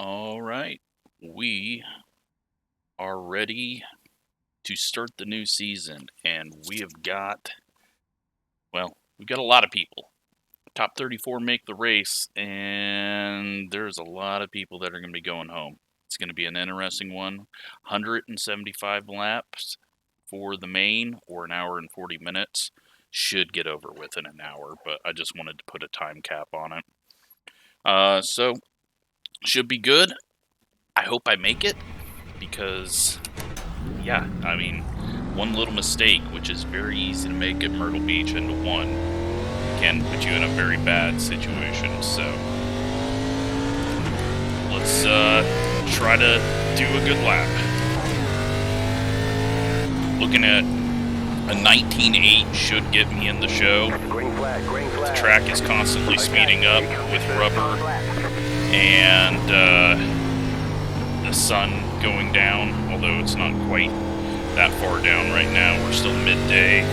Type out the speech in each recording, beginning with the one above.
All right, we are ready to start the new season, and we've got a lot of people. Top 34 make the race, and there's a lot of people that are going to be going home. It's going to be an interesting one. 175 laps for the main, or an hour and 40 minutes. Should get over within an hour, but I just wanted to put a time cap on it. So, should be good. I hope I make it, because, yeah, I mean, one little mistake, which is very easy to make at Myrtle Beach into one, can put you in a very bad situation. So let's try to do a good lap. Looking at a 19.8 should get me in the show. Green flag, green flag. The track is constantly speeding up with rubber and the sun going down, although it's not quite that far down right now. We're still midday.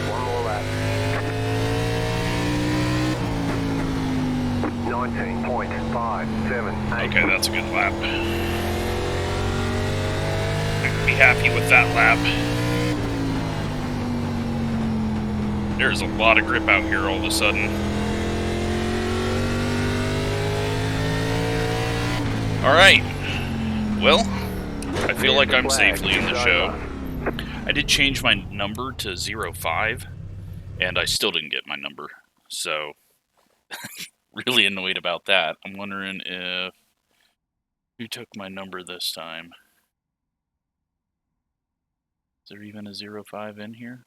One more lap. 19.578. Okay, that's a good lap. I can be happy with that lap. There's a lot of grip out here all of a sudden. Alright. Well, I feel like I'm safely in the show. I did change my number to 05, and I still didn't get my number. So, really annoyed about that. I'm wondering if... who took my number this time? Is there even a 05 in here?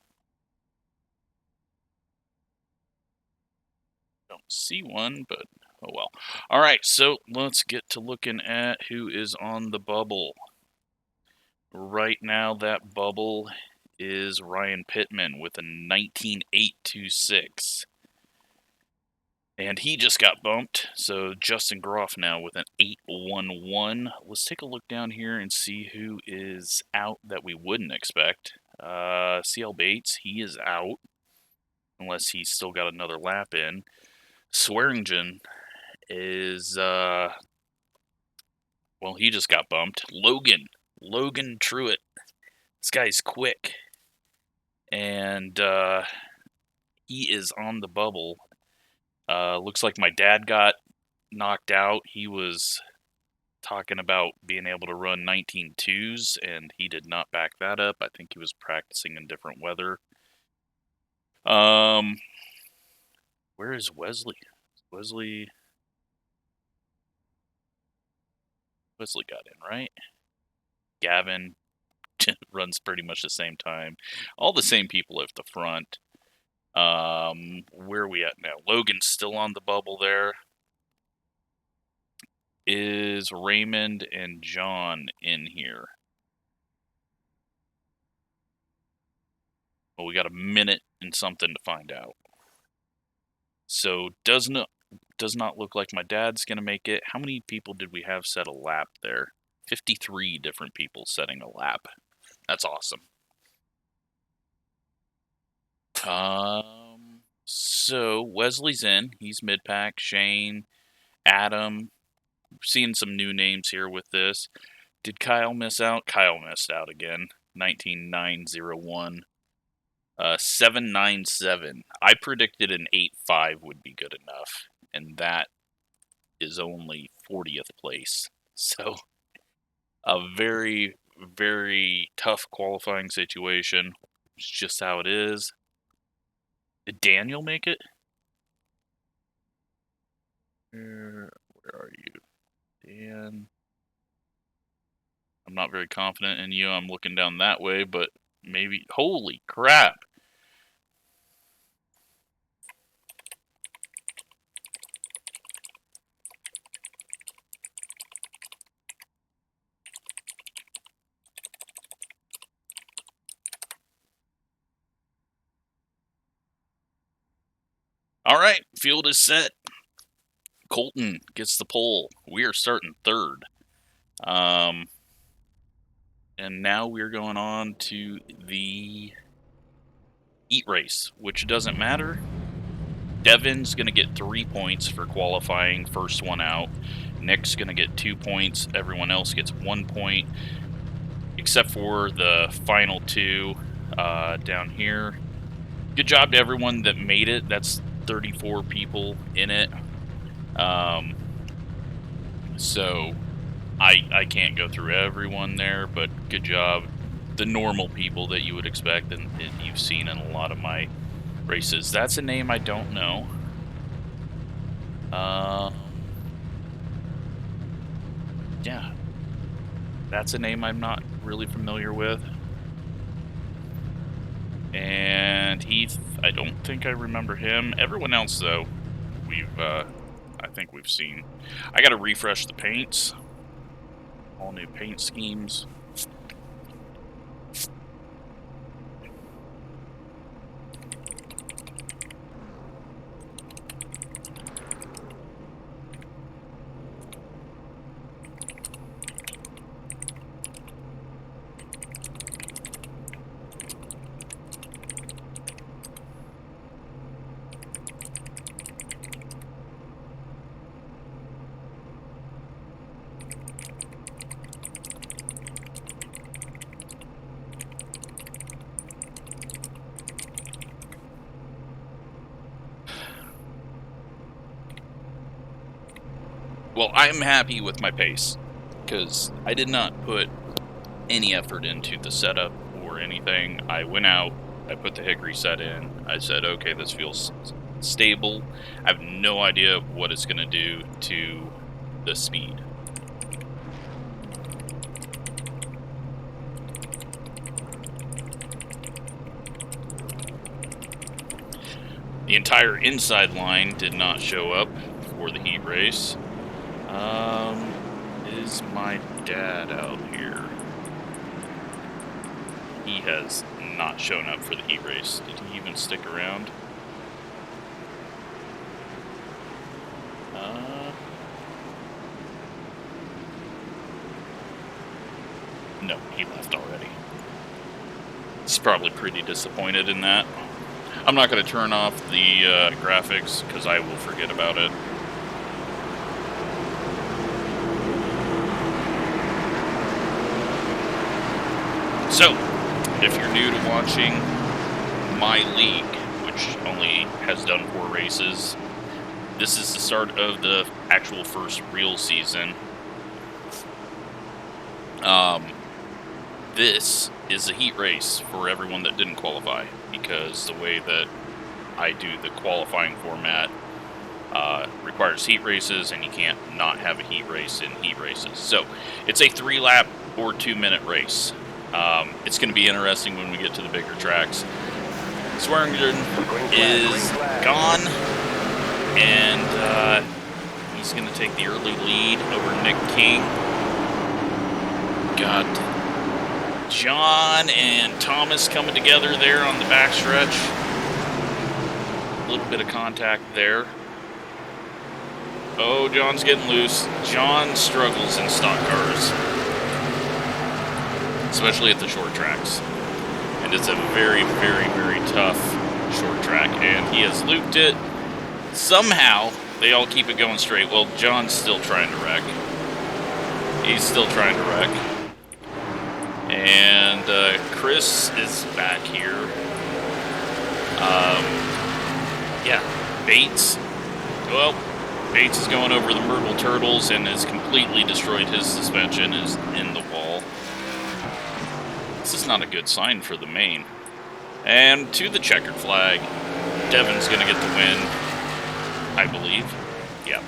Don't see one, but oh well. Alright, so let's get to looking at who is on the bubble. Right now, that bubble is Ryan Pittman with a 19.826. And he just got bumped, so Justin Groff now with an 8.11. Let's take a look down here and see who is out that we wouldn't expect. CL Bates, he is out, unless he's still got another lap in. Swearingen is, well, he just got bumped. Logan Truitt. This guy's quick. And he is on the bubble. Looks like my dad got knocked out. He was talking about being able to run 19.2s, and he did not back that up. I think he was practicing in different weather. Where is Wesley? Wesley got in, right? Gavin runs pretty much the same time. All the same people at the front. Where are we at now? Logan's still on the bubble there. Is Raymond and John in here? Well, we got a minute and something to find out. So does not look like my dad's gonna make it. How many people did we have set a lap there? 53 different people setting a lap. That's awesome. So Wesley's in. He's mid-pack. Shane, Adam. Seeing some new names here with this. Did Kyle miss out? Kyle missed out again. 19.901. 797. I predicted an 8.5 would be good enough, and that is only 40th place. So, a very, very tough qualifying situation. It's just how it is. Did Daniel make it? Where are you? Dan. I'm not very confident in you. I'm looking down that way, but maybe. Holy crap! All right, field is set. Colton gets the pole. We are starting third. And now we're going on to the heat race, which doesn't matter. Devin's going to get 3 points for qualifying first one out. Nick's going to get 2 points. Everyone else gets 1 point, except for the final two down here. Good job to everyone that made it. That's 34 people in it. So I can't go through everyone there, but good job. The normal people that you would expect and you've seen in a lot of my races. That's a name I don't know. Yeah. That's a name I'm not really familiar with. And Heath, I don't think I remember him. Everyone else, though, I think we've seen. I gotta refresh the paints. All new paint schemes. Well, I'm happy with my pace, because I did not put any effort into the setup or anything. I went out, I put the hickory set in, I said, okay, this feels stable. I have no idea what it's going to do to the speed. The entire inside line did not show up for the heat race. Is my dad out here? He has not shown up for the heat race. Did he even stick around? No, he left already. He's probably pretty disappointed in that. I'm not going to turn off the graphics because I will forget about it. So, if you're new to watching my league, which only has done 4 races, this is the start of the actual first real season. This is a heat race for everyone that didn't qualify, because the way that I do the qualifying format requires heat races, and you can't not have a heat race in heat races. So, it's a 3-lap or 2-minute race. It's going to be interesting when we get to the bigger tracks. Swearingen is gone, and he's going to take the early lead over Nick King. Got John and Thomas coming together there on the backstretch. A little bit of contact there. Oh, John's getting loose. John struggles in stock cars, especially at the short tracks. And it's a very, very, very tough short track. And he has looped it. Somehow, they all keep it going straight. Well, John's still trying to wreck. He's still trying to wreck. And Chris is back here. Yeah, Bates. Well, Bates is going over the Myrtle Turtles and has completely destroyed his suspension, is in the wall. This is not a good sign for the main. And to the checkered flag, Devin's going to get the win, I believe. Yeah.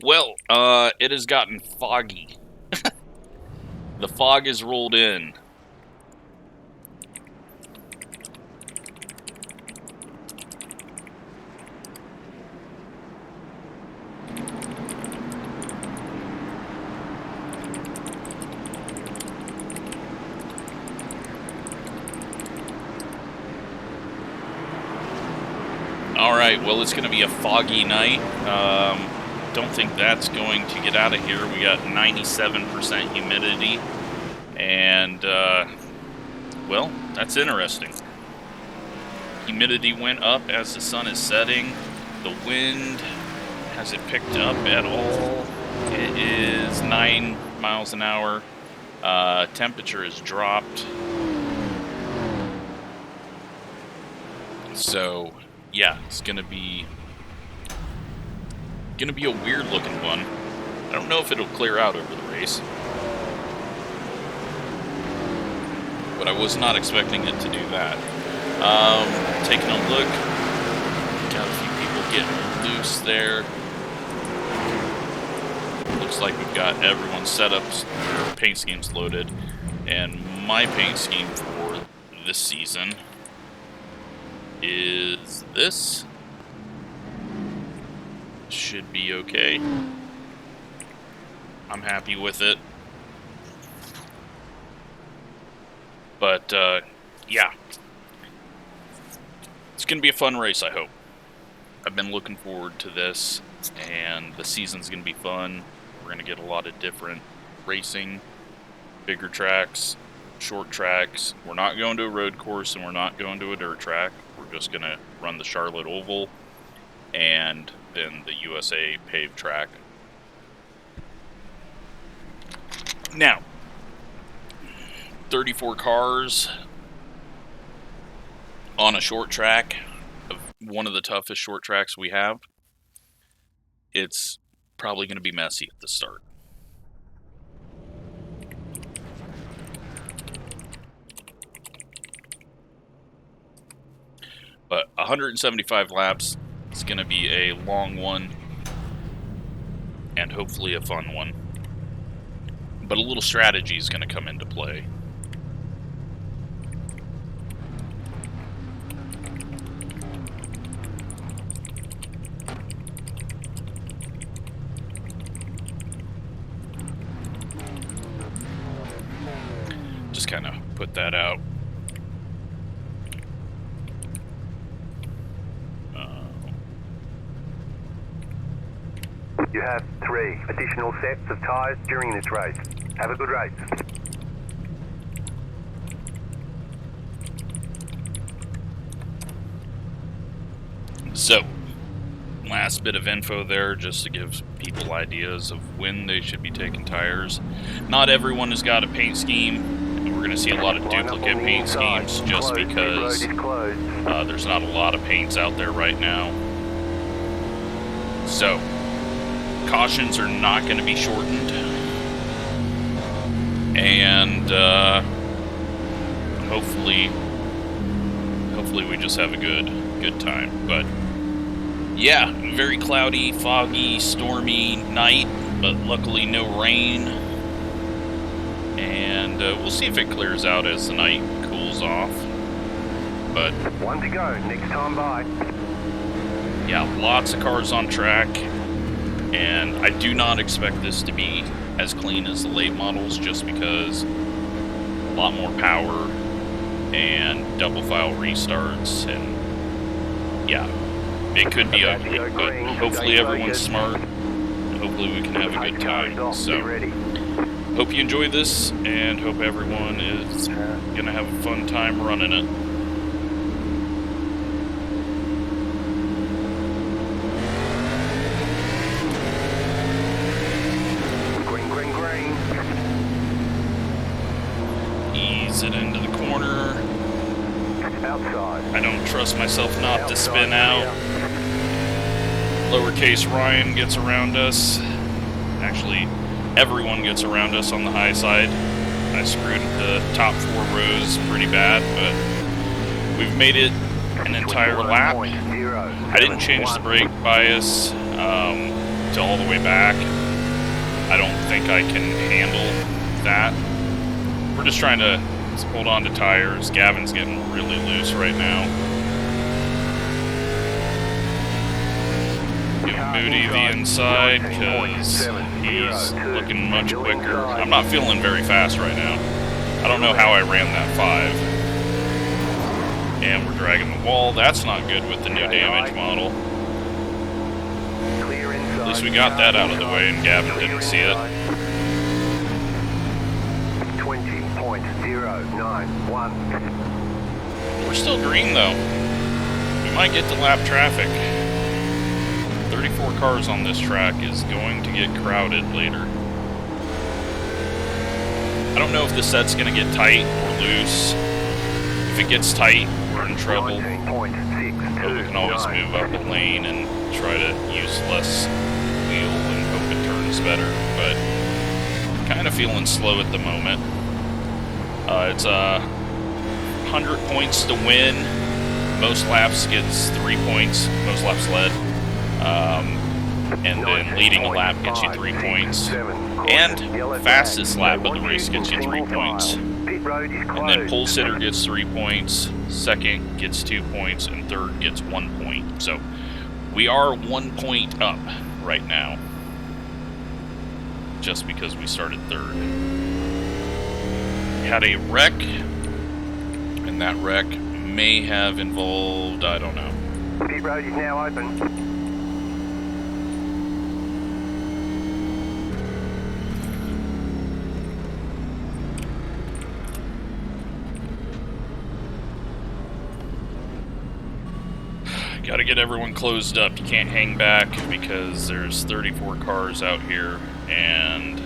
Well, it has gotten foggy. The fog has rolled in. Alright, well, it's going to be a foggy night. Don't think that's going to get out of here. We got 97% humidity. And, well, that's interesting. Humidity went up as the sun is setting. The wind, has it picked up at all? It is 9 miles an hour. Temperature has dropped. So, yeah, it's gonna be a weird looking one. I don't know if it'll clear out over the race, but I was not expecting it to do that. Taking a look, got a few people getting loose there. Looks like we've got everyone's setups, their paint schemes loaded, and my paint scheme for this season is this. Should be okay. I'm happy with it. But, yeah. It's going to be a fun race, I hope. I've been looking forward to this, and the season's going to be fun. We're going to get a lot of different racing, bigger tracks, short tracks. We're not going to a road course, and we're not going to a dirt track. We're just going to run the Charlotte Oval and then the USA paved track. Now, 34 cars on a short track, one of the toughest short tracks we have. It's probably going to be messy at the start. But 175 laps is going to be a long one and hopefully a fun one. But a little strategy is going to come into play. Just kind of put that out. You have 3 additional sets of tyres during this race. Have a good race. So, last bit of info there just to give people ideas of when they should be taking tires. Not everyone has got a paint scheme. We're going to see a lot of duplicate paint schemes just because there's not a lot of paints out there right now. So, cautions are not going to be shortened, and hopefully we just have a good time. But yeah, very cloudy, foggy, stormy night, but luckily no rain, and we'll see if it clears out as the night cools off. But one to go, next time by. Yeah, lots of cars on track. And I do not expect this to be as clean as the late models just because a lot more power and double file restarts, and yeah, it could be ugly, but hopefully everyone's smart and hopefully we can have a good time. So hope you enjoy this and hope everyone is gonna have a fun time running it. It into the corner. Outside. I don't trust myself not to spin out. Lowercase Ryan gets around us. Actually, everyone gets around us on the high side. I screwed the top 4 rows pretty bad, but we've made it an entire lap. I didn't change the brake bias, to all the way back. I don't think I can handle that. We're just trying to hold on to tires. Gavin's getting really loose right now. Give Moody the inside because he's looking much quicker. I'm not feeling very fast right now. I don't know how I ran that 5. And we're dragging the wall. That's not good with the new damage model. At least we got that out of the way and Gavin didn't see it. 20.091. We're still green though. We might get to lap traffic. 34 cars on this track is going to get crowded later. I don't know if the set's going to get tight or loose. If it gets tight, we're in trouble. But we can always move up a lane and try to use less wheel and hope it turns better. But kind of feeling slow at the moment. It's 100 points to win. Most laps gets 3 points. Most laps led. And then leading a lap gets you 3 points. And fastest lap of the race gets you 3 points. And then pole sitter gets 3 points, second gets 2 points, and third gets 1 point. So we are 1 point up right now, just because we started third. Had a wreck, and that wreck may have involved, I don't know. Pit road is now open. Got to get everyone closed up. You can't hang back because there's 34 cars out here, and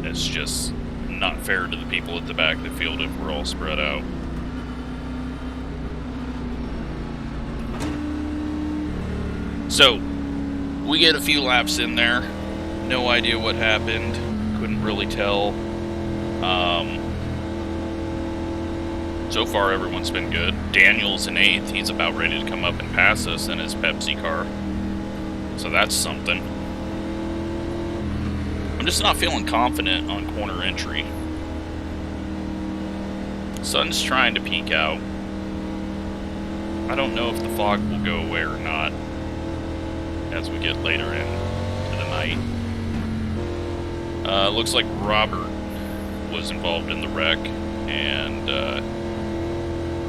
it's just not fair to the people at the back of the field if we're all spread out. So, we get a few laps in there. No idea what happened. Couldn't really tell. So far, everyone's been good. Daniel's in 8th. He's about ready to come up and pass us in his Pepsi car. So that's something. I'm just not feeling confident on corner entry. Sun's trying to peek out. I don't know if the fog will go away or not as we get later into the night. Looks like Robert was involved in the wreck, and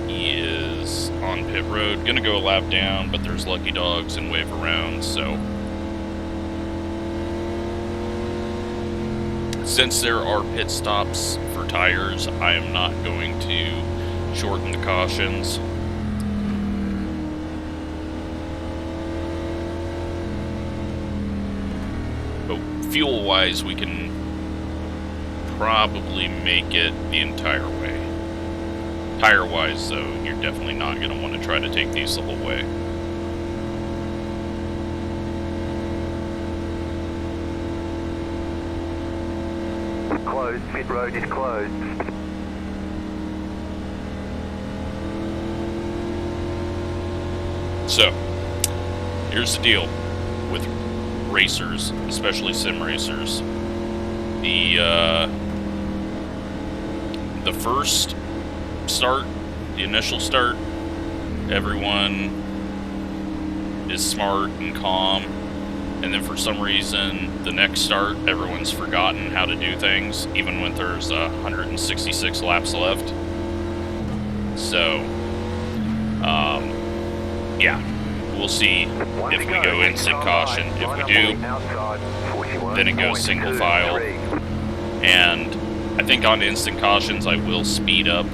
he is on pit road. Gonna go a lap down, but there's lucky dogs and wave around, so. Since there are pit stops for tires, I am not going to shorten the cautions. But fuel-wise, we can probably make it the entire way. Tire-wise, though, you're definitely not going to want to try to take these the whole way. Closed. Pit road is closed. So, here's the deal with racers, especially sim racers. The first start, the initial start, everyone is smart and calm, and then for some reason the next start everyone's forgotten how to do things, even when there's 166 laps left. So yeah, we'll see if we go instant caution. If we do, then it goes single file, and I think on instant cautions I will speed up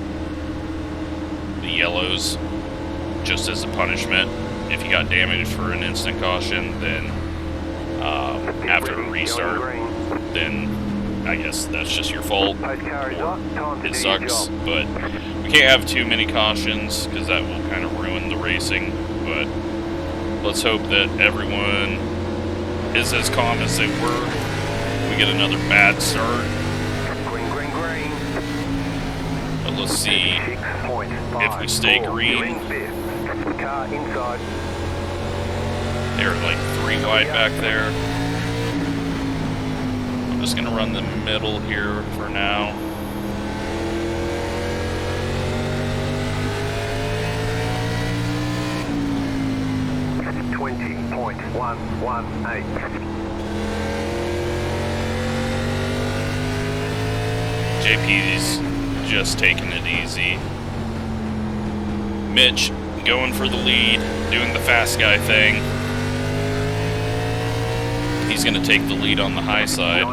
the yellows just as a punishment. If you got damaged for an instant caution, then after a restart, then I guess that's just your fault. It sucks, but we can't have too many cautions because that will kind of ruin the racing. But let's hope that everyone is as calm as they were. We get another bad start. But let's see if we stay green. Car inside. They're like 3 wide back there. I'm just gonna run the middle here for now. JP's just taking it easy. Mitch going for the lead, doing the fast guy thing. He's going to take the lead on the high side.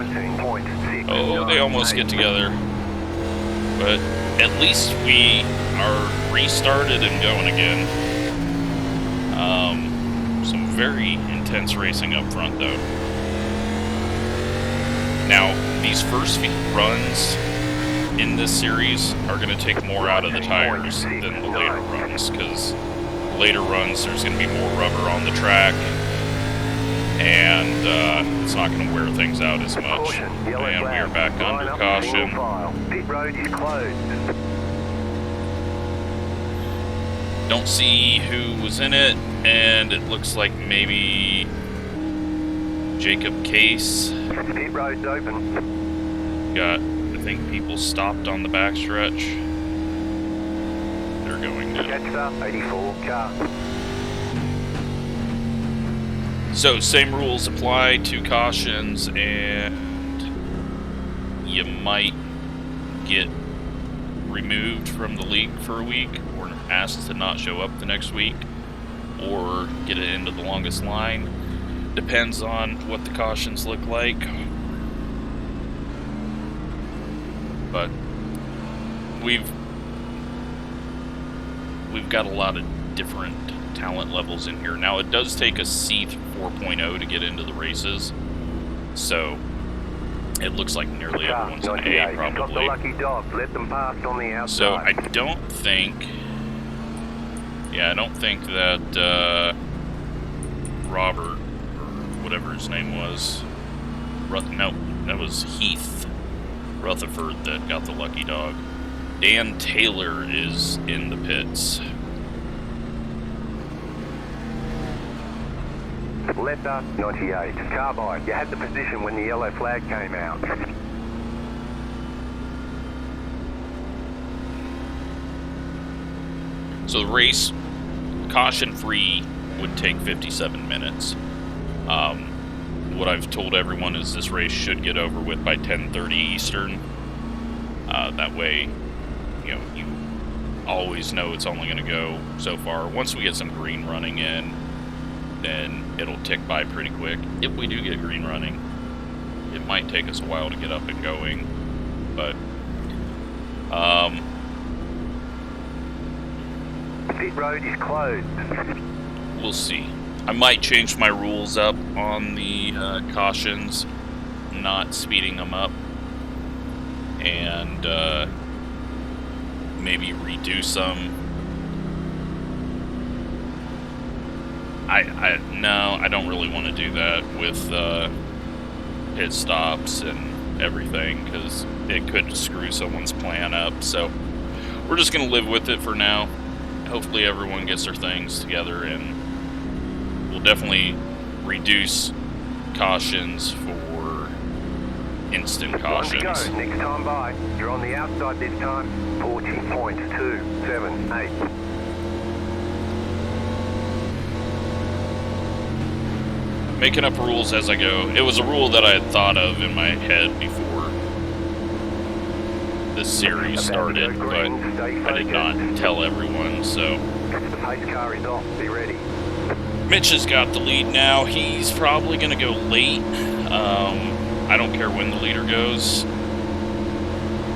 Oh, they almost get together. But at least we are restarted and going again. Some very intense racing up front, though. Now, these first few runs in this series are going to take more out of the tires than the later runs, because later runs there's going to be more rubber on the track, and it's not going to wear things out as much. And we are back under caution. Pit road is closed. Don't see who was in it, and it looks like maybe Jacob Case. Pit road's open. Got, I think, people stopped on the backstretch. They're going now. Jetstar 84 car. So, same rules apply to cautions, and you might get removed from the league for a week, or asked to not show up the next week, or get it into the longest line. Depends on what the cautions look like. But we've got a lot of different talent levels in here. Now, it does take a C 4.0 to get into the races, so it looks like nearly everyone's an A, probably. Got the lucky dog. Let them pass on the outside. So I don't think that Robert, or whatever his name was, no, that was Heath Rutherford that got the lucky dog. Dan Taylor is in the pits. Letter 98. Carbide, you had the position when the yellow flag came out. So the race, caution-free, would take 57 minutes. What I've told everyone is this race should get over with by 10:30 Eastern. That way, you always know it's only going to go so far. Once we get some green running in, then it'll tick by pretty quick. If we do get green running, it might take us a while to get up and going, but Pit road is closed. we'll see. I might change my rules up on the cautions, not speeding them up, and maybe reduce them. No, I don't really want to do that with pit stops and everything, because it could screw someone's plan up. So we're just going to live with it for now. Hopefully everyone gets their things together, and we'll definitely reduce cautions for instant cautions. Go. Next time by. You're on the outside this time. 40.278. Making up rules as I go. It was a rule that I had thought of in my head before this series started, but I did not tell everyone, so. The pace car is off. Be ready. Mitch has got the lead now. He's probably going to go late. I don't care when the leader goes.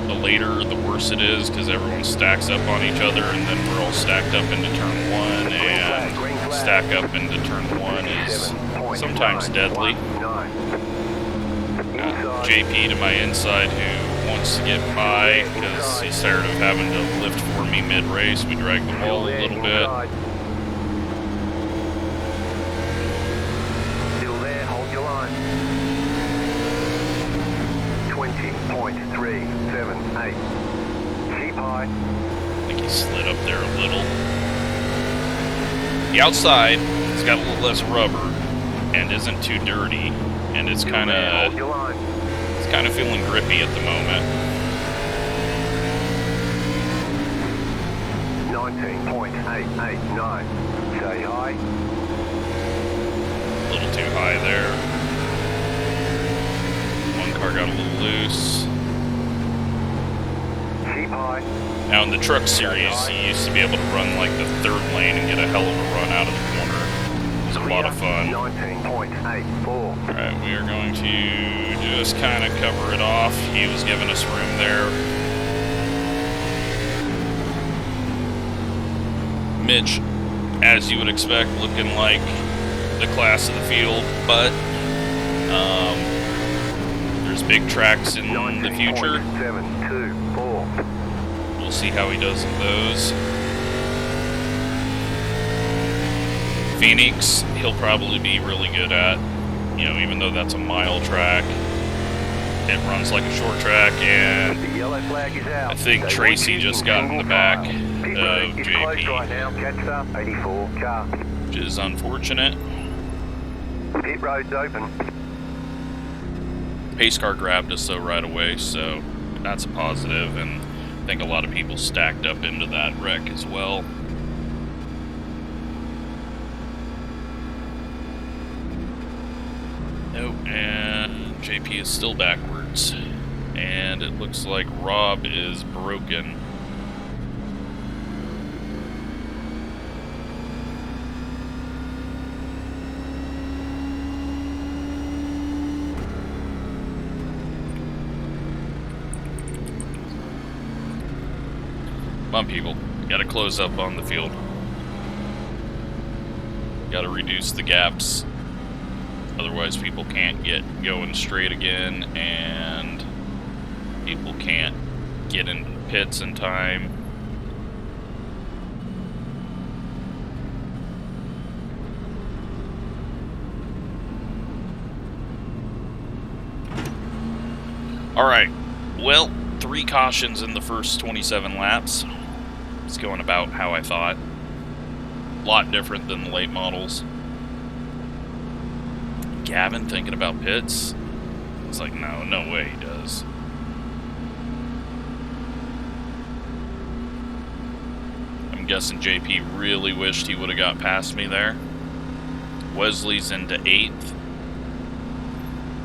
The later, the worse it is, because everyone stacks up on each other, and then we're all stacked up into turn 1, and stack up into turn 1 is sometimes deadly. JP to my inside, who wants to get by because he's tired of having to lift for me mid-race. We drag the ball a little bit. Still there, hold your line. 20.378. Keep high. I think he slid up there a little. The outside, it's got a little less rubber, and isn't too dirty, and it's kind of feeling grippy at the moment. 19.889. Say hi. A little too high there. One car got a little loose. Keep high. Now in the truck series, you used to be able to run like the third lane and get a hell of a run out of the corner. It was a lot of fun. 19.84. Alright, we are going to just kind of cover it off. He was giving us room there. Mitch, as you would expect, looking like the class of the field, but there's big tracks in the future. 724. We'll see how he does in those. Phoenix, he'll probably be really good at, you know, even though that's a mile track. It runs like a short track, and The yellow flag is out. I think They Tracy want you just in got in the single back file. Pit of road is closed JP, right now. Catch up. 84 car. which is unfortunate. Pit road's open. Pace car grabbed us though right away, so that's a positive, and I think a lot of people stacked up into that wreck as well. Nope, and JP is still backwards, and it looks like Rob is broken. Come on, people. Gotta close up on the field. Gotta reduce the gaps. Otherwise, people can't get going straight again, and people can't get into the pits in time. Alright, well, 3 cautions in the first 27 laps. It's going about how I thought. A lot different than the late models. Gavin thinking about pits? It's like, no way he does. I'm guessing JP really wished he would have got past me there. Wesley's into 8th.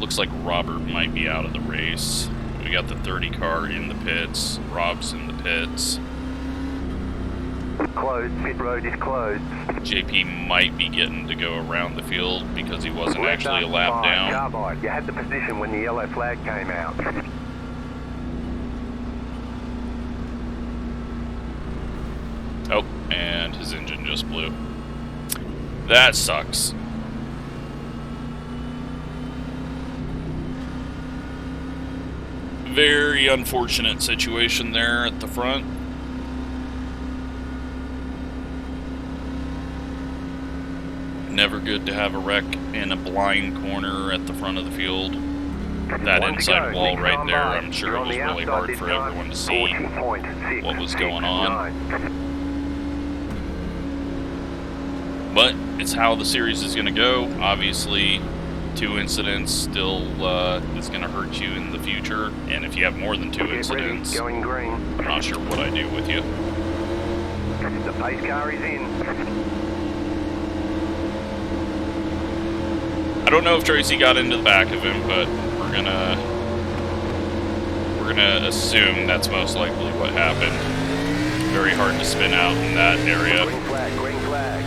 Looks like Robert might be out of the race. We got the 30 car in the pits. Rob's in the pits. Closed. Pit road is closed. JP might be getting to go around the field because he wasn't actually a lap down. Carbide. You had the position when the yellow flag came out. Oh, and his engine just blew. That sucks. Very unfortunate situation there at the front. Never good to have a wreck in a blind corner at the front of the field. That inside wall right there, I'm sure it was really hard for everyone to see what was going on. But it's how the series is going to go. Obviously, 2 incidents still is going to hurt you in the future. And if you have more than 2 incidents, Going green. I'm not sure what I do with you. The pace car is in. I don't know if Tracy got into the back of him, but we're gonna assume that's most likely what happened. Very hard to spin out in that area. Green flag, green flag.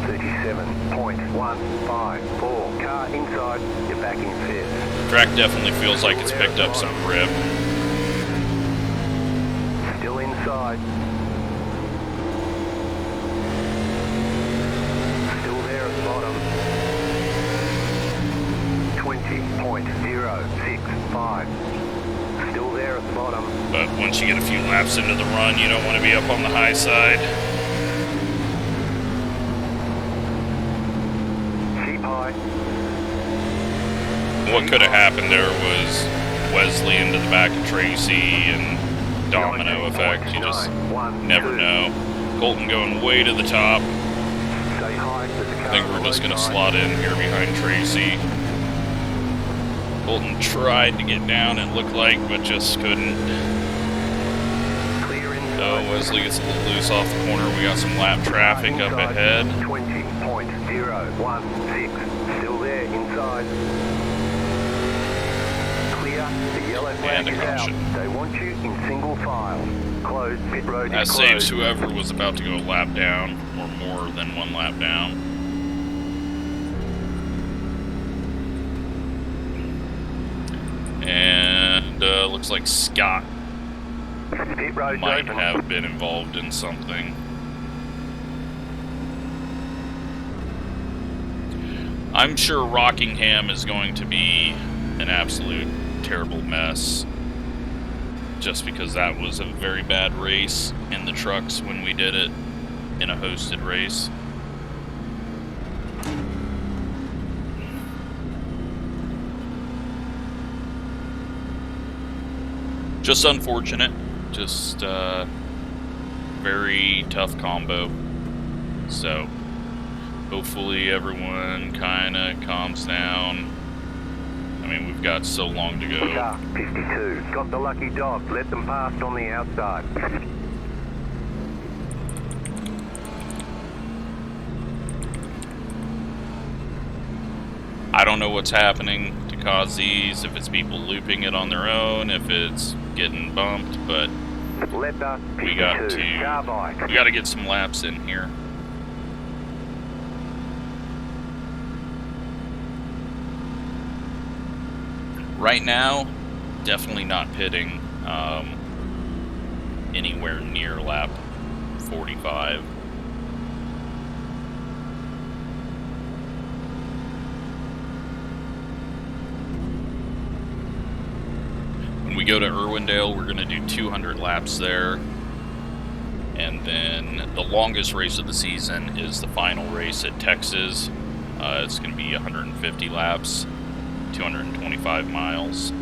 37.154. Car inside, you're back in 5th. Track definitely feels like it's picked up some grip. Still inside. Still there at the bottom. 20.065. Still there at the bottom. But once you get a few laps into the run, you don't want to be up on the high side. Keep high. What could have happened there was Wesley into the back of Tracy and domino effect. You just never know. Colton going way to the top. Stay high, there's a car think we're just going to slot in here behind Tracy. Colton tried to get down, it looked like, but just couldn't. So Wesley gets a little loose off the corner. We got some lap traffic up ahead. 20.016. Still there inside. Clear. The yellow flag is out. They want you in single file. Closed. Pit road is closed. That saves whoever was about to go a lap down, or more than one lap down. And looks like Scott might have been involved in something. I'm sure Rockingham is going to be an absolute terrible mess, just because that was a very bad race in the trucks when we did it in a hosted race. Just unfortunate. Just very tough combo. So hopefully everyone kind of calms down. I mean, we've got so long to go. Car 52, got the lucky dog. Let them pass on the outside. I don't know what's happening to cause these, if it's people looping it on their own, if it's getting bumped, but we got to get some laps in here. Right now, definitely not pitting anywhere near lap 45. When we go to Irwindale, we're going to do 200 laps there. And then the longest race of the season is the final race at Texas. It's going to be 150 laps, 225 miles.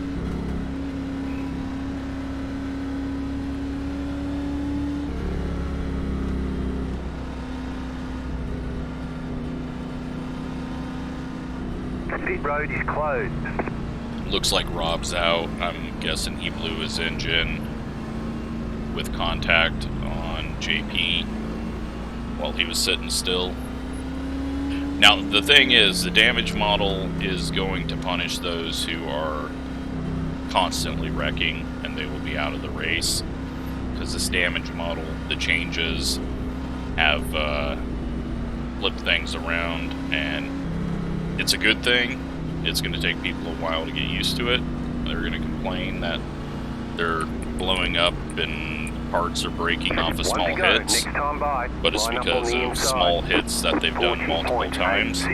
Pit road is closed. Looks like Rob's out. I'm guessing he blew his engine with contact on JP while he was sitting still. Now, the thing is, the damage model is going to punish those who are constantly wrecking, and they will be out of the race. Because this damage model, the changes have flipped things around, and it's a good thing. It's going to take people a while to get used to it. They're going to complain that they're blowing up and parts are breaking off of small hits, but it's because of small hits that they've done multiple times.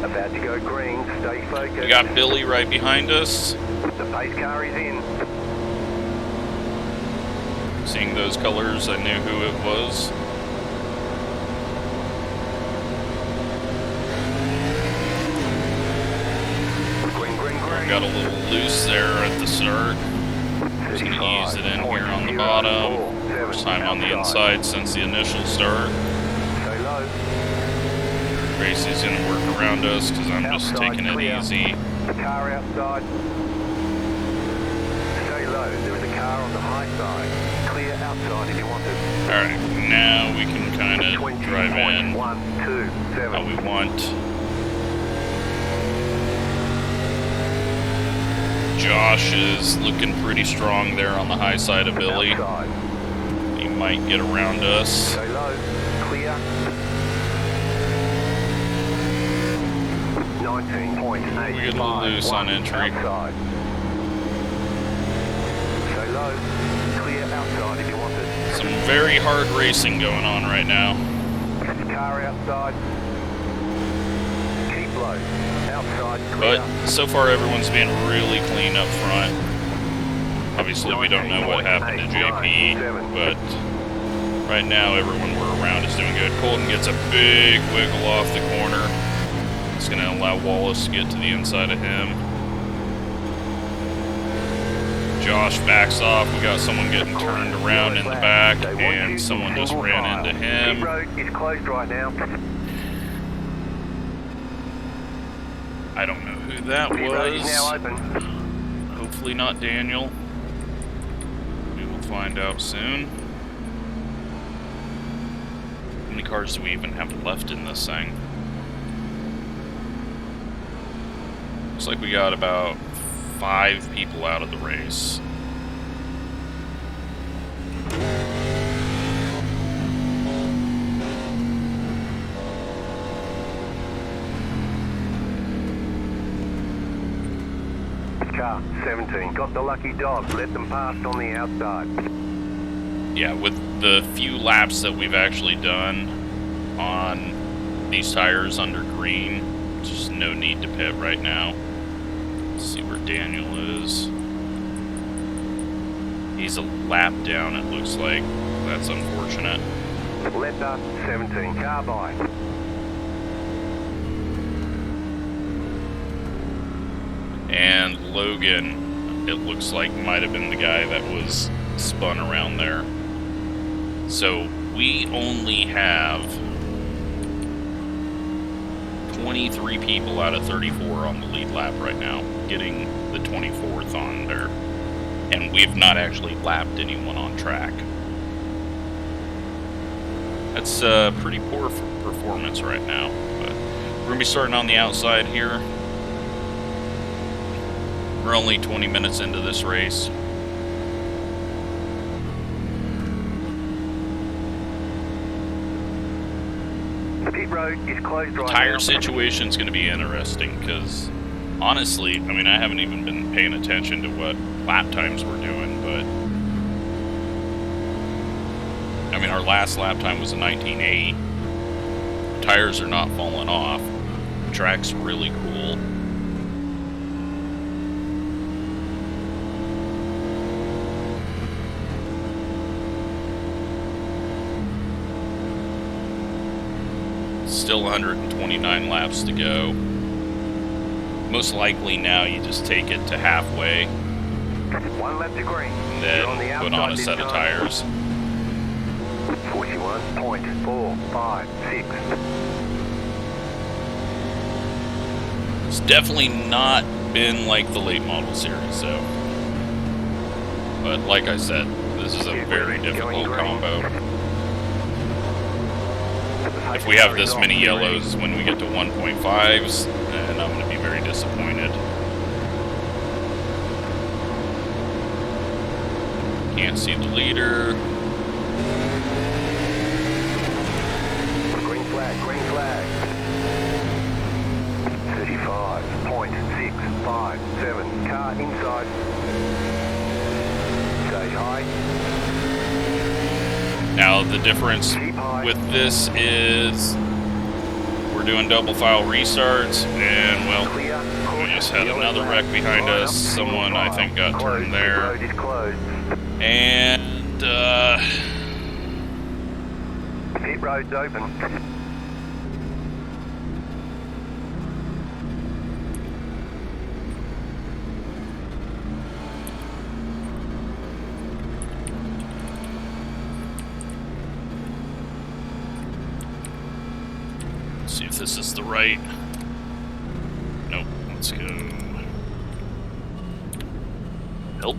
About to go green, stay focused. We got Billy right behind us. The pace car is in. Seeing those colors, I knew who it was. Green, green, green. Got a little loose there at the start. Just going to use it in here on the bottom. First time on the inside since the initial start. Stay low. Gracie's going to work around us because I'm just taking it easy. The car outside. Stay low. There is a car on the high side. Clear outside if you want it. Alright, now we can kind of drive in how we want. Josh is looking pretty strong there on the high side of Billy. He might get around us. Stay low. Clear. 19.8. We get a little loose on entry. Outside. Stay low. Clear outside if you want it. Some very hard racing going on right now. Car outside. Keep low. Outside. Clear. But so far everyone's being really clean up front. Obviously we don't know what happened to JP, but right now everyone we're around is doing good. Colton gets a big wiggle off the corner. It's going to allow Wallace to get to the inside of him. Josh backs off. We got someone getting turned around in the back, and someone just ran into him. Road is closed right now. I don't know who that Road is was. now open. Hopefully not Daniel. We will find out soon. How many cars do we even have left in this thing? Looks like we got about 5 people out of the race. Car 17, got the lucky dog, let them pass on the outside. Yeah, with the few laps that we've actually done on these tires under green, just no need to pit right now. Let's see where Daniel is. He's a lap down, it looks like. That's unfortunate. Letter 17, car by. And Logan, it looks like, might have been the guy that was spun around there. So we only have 23 people out of 34 on the lead lap right now, getting the 24th on there. And we've not actually lapped anyone on track. That's pretty poor performance right now. But we're going to be starting on the outside here. We're only 20 minutes into this race. The pit road is closed right now. Tire situation is going to be interesting because, honestly, I mean, I haven't even been paying attention to what lap times we're doing, but I mean, our last lap time was a 19.8. Tires are not falling off. The track's really cool. Still 129 laps to go. Most likely now you just take it to halfway, 1 lap to green. and then put on a set of tires. 41.456. It's definitely not been like the late model series, though. But like I said, this is a very difficult combo. If we have this many yellows when we get to 1.5s, then I'm going to be very disappointed. Can't see the leader. Green flag, green flag. 35.657. Car inside. Stay high. Now the difference with this is we're doing double file restarts, and well, we just had another wreck behind us. Someone, I think, got turned there. And pit road's open. see if this is the right. Nope. Let's go. Help.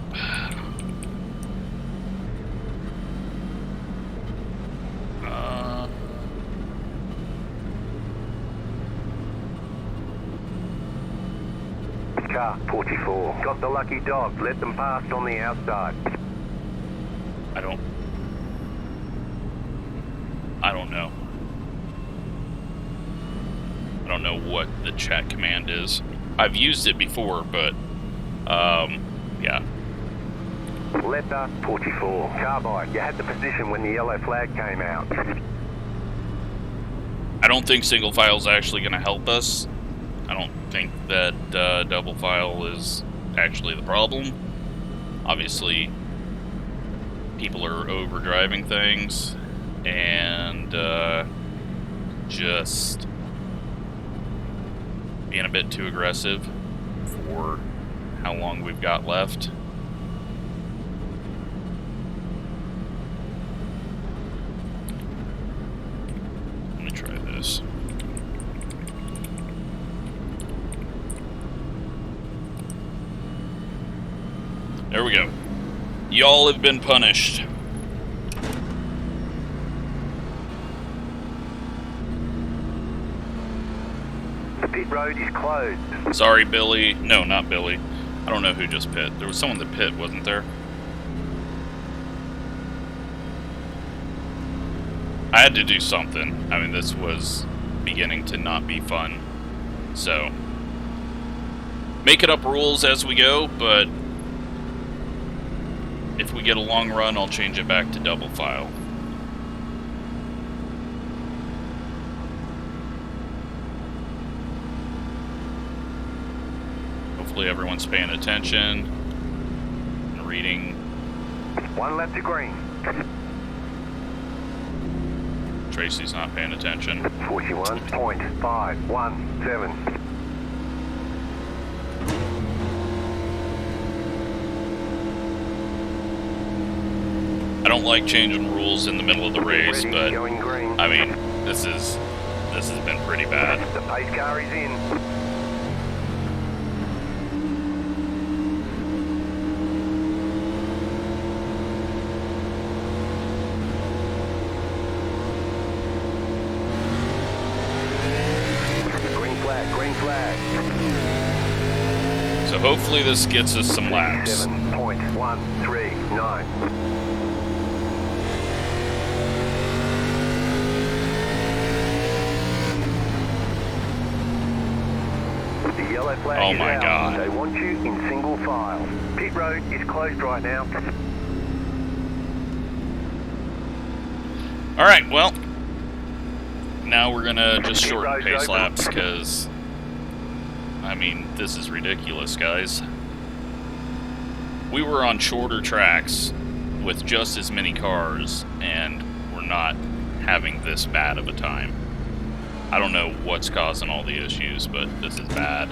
Car 44. Got the lucky dog. Let them pass on the outside. I don't know. I don't know what the chat command is. I've used it before, but yeah. Letter 44. Carbide. You had the position when the yellow flag came out. I don't think single file is actually going to help us. I don't think that double file is actually the problem. Obviously, people are overdriving things, and just being a bit too aggressive for how long we've got left. Let me try this. There we go. Y'all have been punished. The pit road is closed. Sorry, Billy. No, not Billy. I don't know who just pit. There was someone that pit, wasn't there? I had to do something. I mean, this was beginning to not be fun. So, making up rules as we go, but if we get a long run, I'll change it back to double file. Hopefully everyone's paying attention and reading. 1 lap to green. Tracy's not paying attention. 41.517. I don't like changing rules in the middle of the race, but I mean, this has been pretty bad. The pace car is in. Green flag. So hopefully this gets us some laps. 7.139. The yellow flag Oh is my out. God. They want you in single file. Pit road is closed right now. Alright, well, now we're gonna just shorten pace laps, because, I mean, this is ridiculous, guys. We were on shorter tracks with just as many cars, and we're not having this bad of a time. I don't know what's causing all the issues, but this is bad.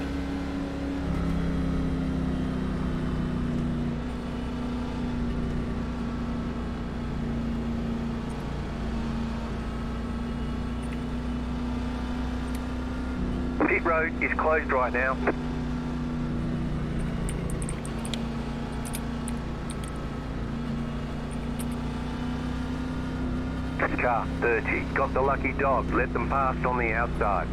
Pit road is closed right now. Car 30. Got the lucky dog. Let them pass on the outside.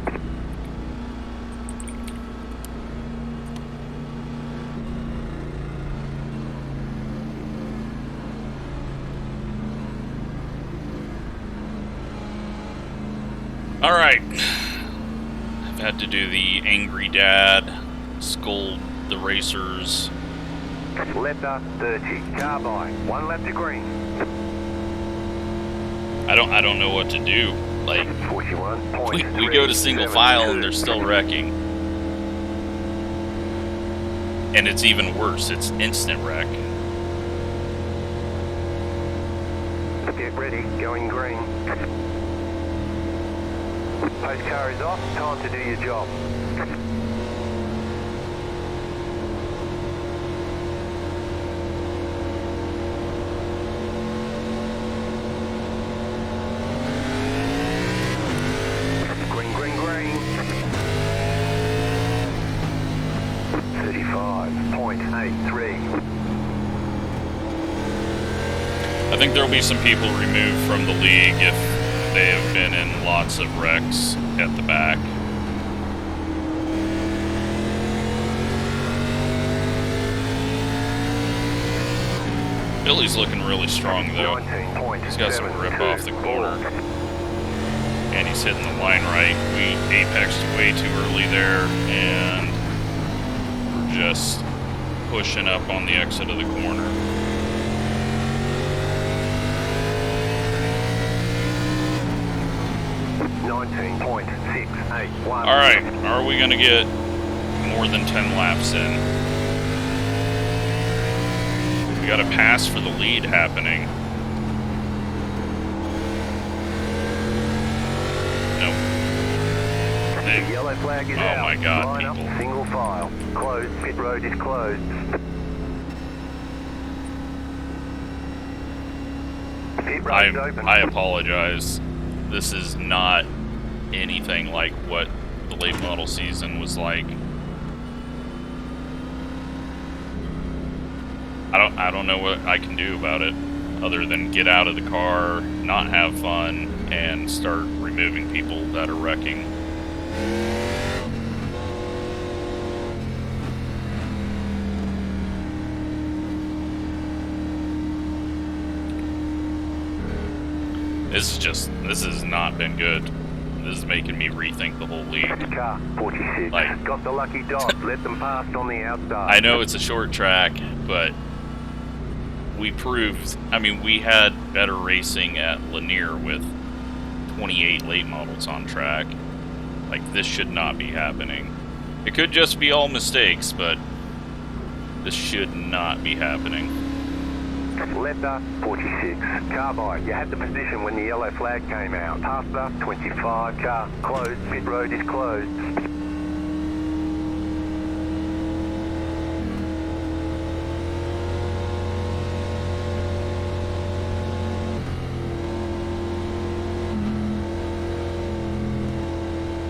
Alright. I've had to do the angry dad, scold the racers. Letter 30. Car by. 1 lap to green. I don't know what to do. Like, 41. we go to single file and they're still wrecking. And it's even worse, it's instant wreck. Get ready, going green. Post car is off, time to do your job. Green, green, green. 35.83. I think there will be some people removed from the league if they have been in lots of wrecks at the back. Billy's looking really strong though. He's got some rip off the corner. And he's hitting the line right. We apexed way too early there, and we're just pushing up on the exit of the corner. Alright, are we going to get more than 10 laps in? We got a pass for the lead happening. Nope. happening? The yellow flag is Oh out. my God, Line people. up, single file. Closed. Pit road is closed. Pit road's open. I apologize. This is not anything like what the late model season was like. I don't know what I can do about it other than get out of the car, not have fun, and start removing people that are wrecking. This has not been good. This is making me rethink the whole league. Car 46. Like, got the lucky dot. Let them pass on the outside. I know it's a short track, but we proved, I mean, we had better racing at Lanier with 28 late models on track. Like, this should not be happening. It could just be all mistakes, but this should not be happening. Letter 46. Car by. You had the position when the yellow flag came out. Pastor 25. Car closed. Pit road is closed.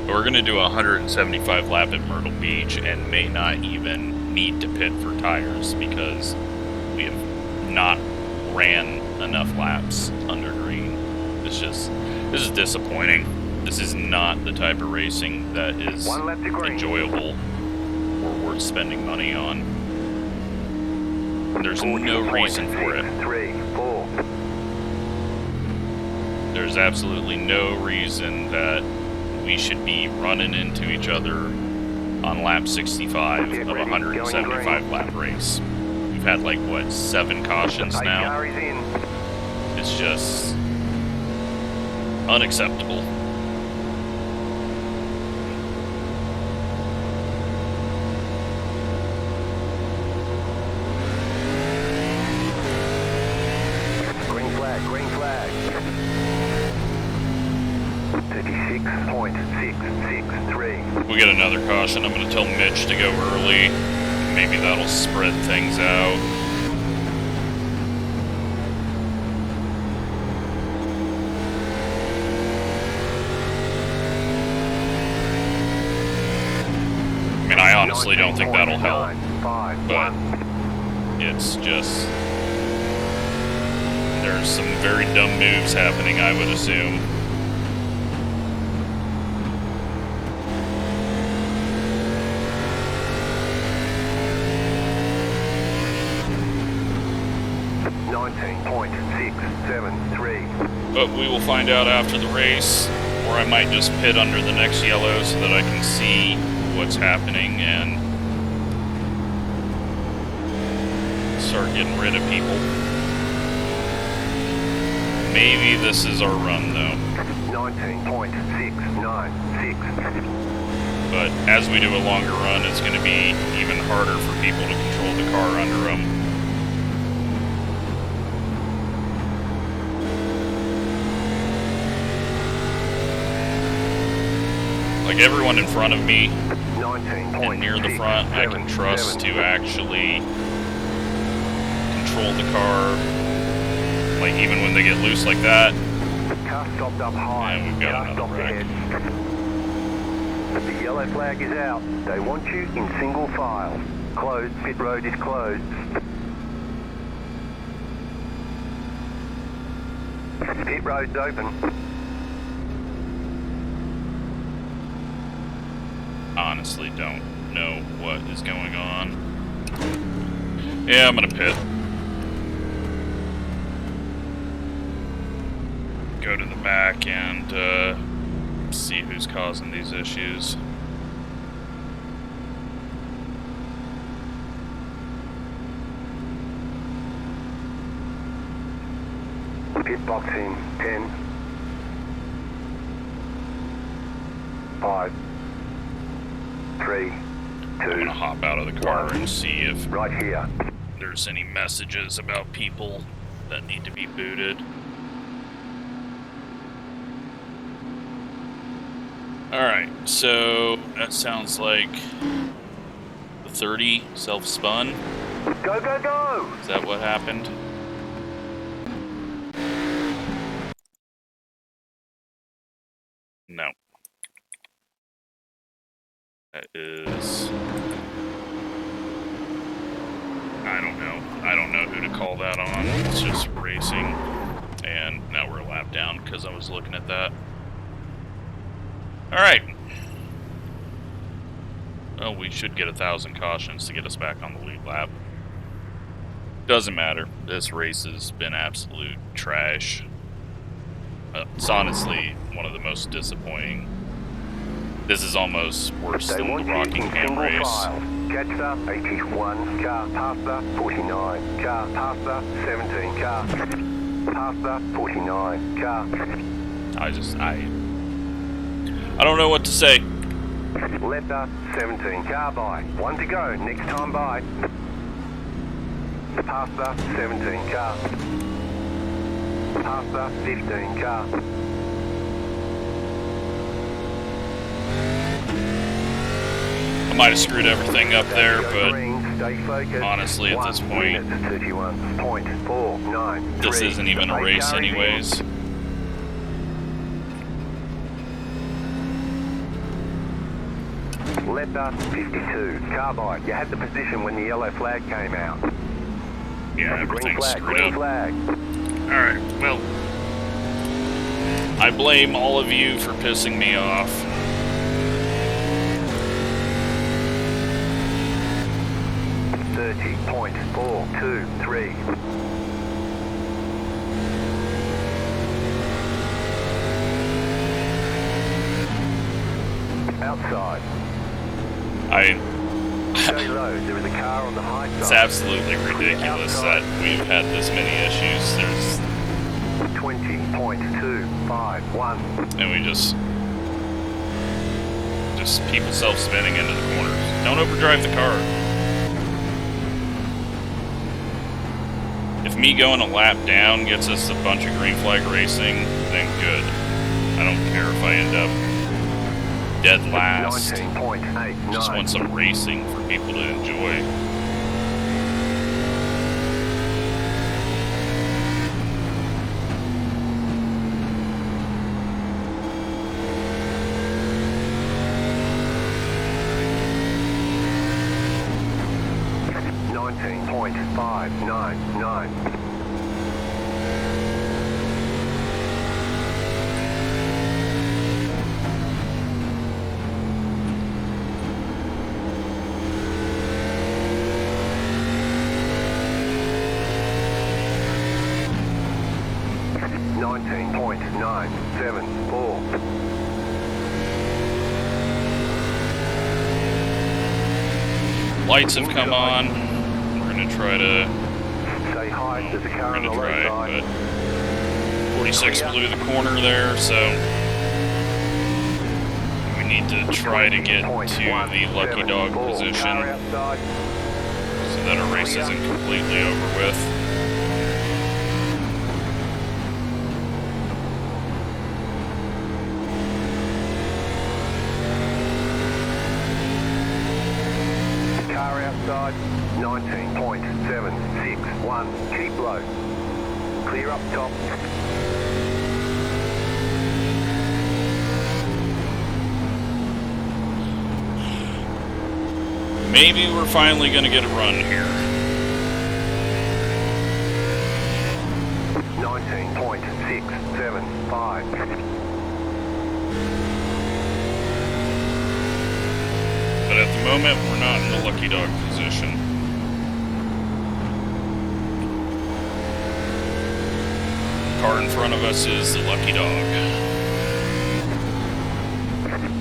We're going to do a 175 lap at Myrtle Beach and may not even need to pit for tires because we have not ran enough laps under green. This is disappointing. This is not the type of racing that is enjoyable or worth spending money on. There's no reason for it. 3, 4. There's absolutely no reason that we should be running into each other on lap 65 of a 175 lap race. We've had like, what, 7 cautions now? It's just unacceptable. Green flag, green flag. 36.663. We get another caution. I'm going to tell Mitch to go early. Maybe that'll spread things out. I mean, I honestly don't think that'll help. But it's just... there's some very dumb moves happening, I would assume. But we will find out after the race, or I might just pit under the next yellow so that I can see what's happening and start getting rid of people. Maybe this is our run, though. 19.696. But as we do a longer run, it's going to be even harder for people to control the car under them. Like, everyone in front of me and near the front, I can trust to actually control the car. Like, even when they get loose like that. Car stopped up high. And we've got another wreck. The yellow flag is out. They want you in single file. Closed. Pit road is closed. Pit road's open. Honestly don't know what is going on. Yeah, I'm gonna pit. Go to the back and see who's causing these issues. Pit box in 10, 5, 3, 2. I'm gonna hop out of the car and see if right here. there's any messages about people that need to be booted. Alright, so that sounds like the 30 self-spun. Go, go, go! Is that what happened? No. That is... I don't know. I don't know who to call that on. It's just racing. And now we're a lap down because I was looking at that. Alright. Well, we should get 1,000 cautions to get us back on the lead lap. Doesn't matter. This race has been absolute trash. It's honestly one of the most disappointing. This is almost worse than the Rockingham race. Jetstar 81, car, Pastor 49, car, Pastor 17, car, Pastor 49, car. I don't know what to say. Letter 17, car by. One to go, next time by. Pastor 17, car. Pastor 15, car. I might have screwed everything up there, but honestly, at this point, this isn't even a race anyways. Letter 52, Carbide. You had the position when the yellow flag came out. Yeah, everything's screwed green up. Flag. Alright, well, I blame all of you for pissing me off. .423. Outside. Stay low. There is a car on the high side. It's absolutely ridiculous that we've had this many issues. There's 20.251. and we just people self-spinning into the corners. Don't overdrive the car. If me going a lap down gets us a bunch of green flag racing, then good. I don't care if I end up dead last. 19.89. Just want some racing for people to enjoy. .599. .974. Lights have come on. We're gonna try to. Say hi, there's a car We're on the gonna low try, side. but 46 blew the corner there, so we need to try to get to the lucky dog position Car outside. so that our race isn't completely over with. Car outside. 19.761. Keep low. Clear up top. Maybe we're finally gonna get a run here. 19.675. But at the moment, we're not in the lucky dog position. Car in front of us is the lucky dog.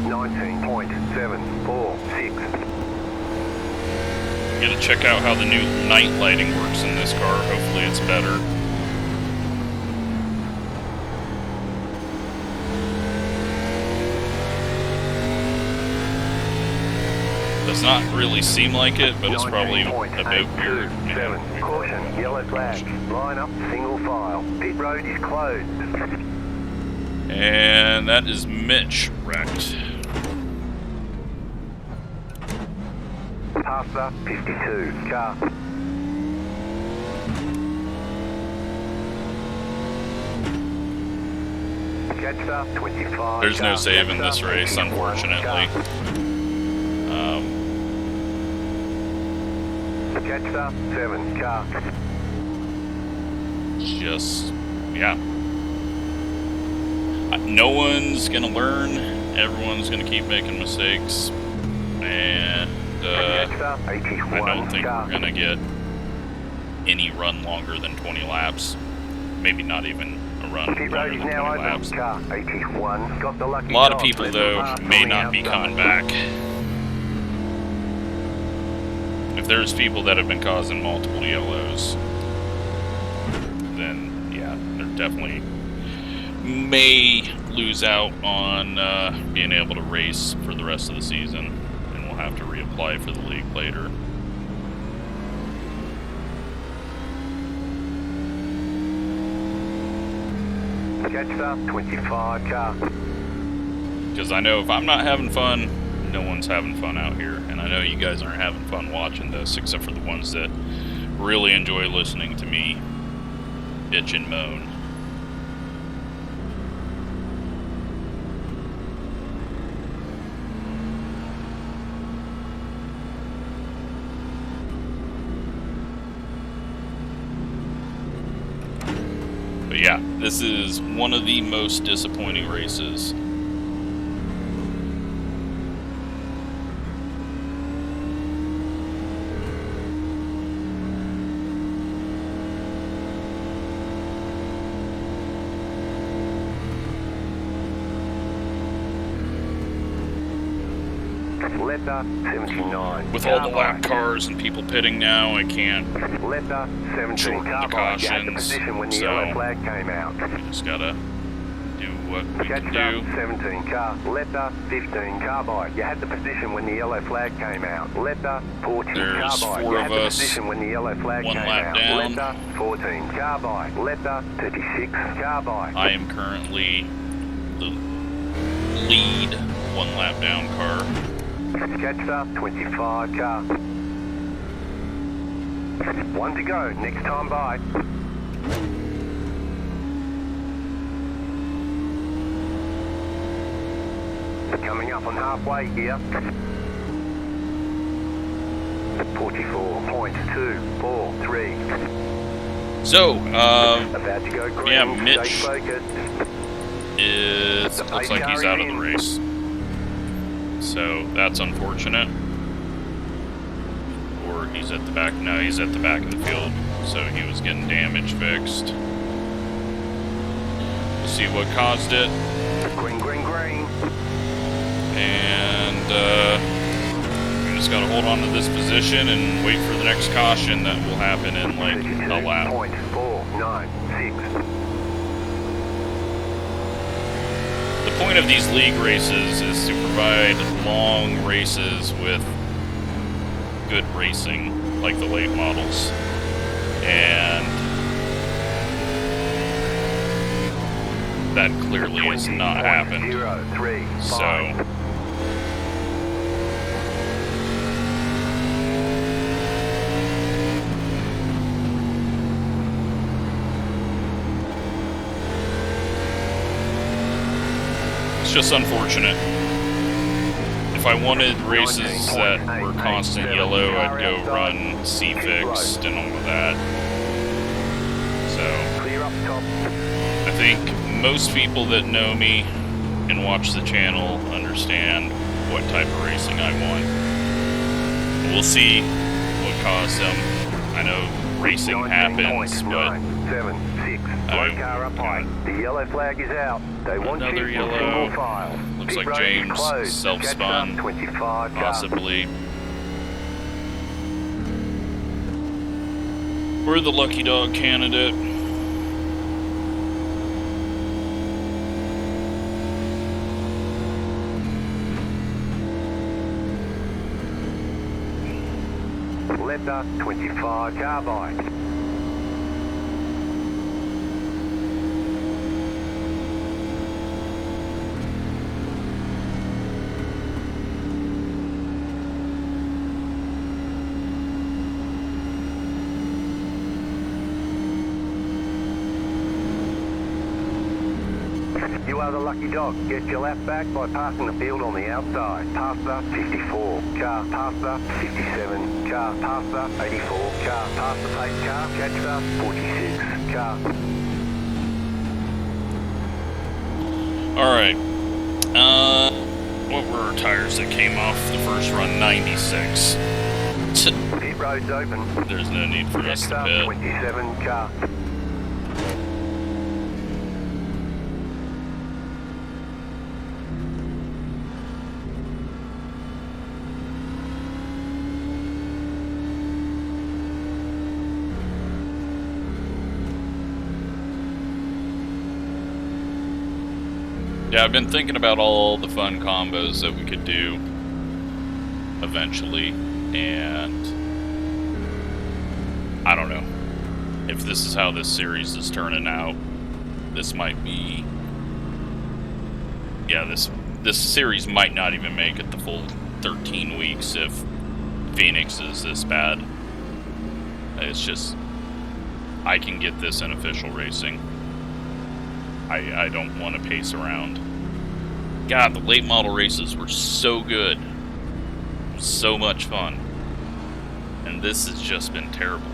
19.746. Gotta check out how the new night lighting works in this car. Hopefully it's better. Does not really seem like it, but it's probably a bit weird. Caution, yellow flag. Line up, single file. Pit road is closed. And that is Mitch wrecked. Pastor 52, car. Catcher 25. There's no save in this race, unfortunately. Catcher 7, car. Just, yeah. No one's gonna learn. Everyone's gonna keep making mistakes, and I don't think we're gonna get any run longer than 20 laps. Maybe not even a run longer than 20 laps. A lot of people, though, may not be coming back. If there's people that have been causing multiple yellows, then yeah, they're definitely may lose out on being able to race for the rest of the season, and we'll have to reapply for the league later. Catcher 25, car. Because I know if I'm not having fun, no one's having fun out here, and I know you guys aren't having fun watching this, except for the ones that really enjoy listening to me bitch and moan. But yeah, this is one of the most disappointing races. Letter 79. With all the lap cars and people pitting now, I can't Letter 17, shorten the carbide. You had the cautions, position when the so yellow flag came out. just gotta do what we can Catcher do. 17, car. Letter 15, carbide. You had the position when the yellow flag came out. Letter 14, There's carbide. 4 You of had the us, position when the yellow flag one came lap out. down. Letter 14, carbide. Letter 36, carbide. I am currently the lead 1 lap down car. Catcher 25, car. 1 to go, next time by. Coming up on halfway here. 44.243. So, About to go green. yeah, Stay Mitch focused. looks like he's out of the race. So, that's unfortunate. Or he's at the back. No, he's at the back of the field. So, he was getting damage fixed. We'll see what caused it. Green, green, green. And we just got to hold on to this position and wait for the next caution that will happen in like a lap. 32.496. The point of these league races is to provide long races with good racing, like the late models. And that clearly has not happened. So it's just unfortunate. If I wanted races that were constant yellow, I'd go run C-fixed and all of that. So I think most people that know me and watch the channel understand what type of racing I want. We'll see what caused them. I know racing happens, but the yellow flag is out. They want another you yellow. single file. Looks Pit like road is James closed. self-spun, 25 possibly. We're the lucky dog candidate. Letter 25 carbide. Follow the lucky dog. Get your lap back by passing the field on the outside. Past the 54 car, past the 57 car, past the 84 car, past the pace car, catch the 46 car. Alright. What were our tires that came off the first run? 96. Pit road's open. There's no need for us to pit. 27 car. Yeah, I've been thinking about all the fun combos that we could do eventually, and I don't know if this is how this series is turning out. This might be, yeah, this series might not even make it the full 13 weeks if Phoenix is this bad. It's just, I can get this in official racing. I don't want to pace around. God, the late model races were so good. So much fun. And this has just been terrible.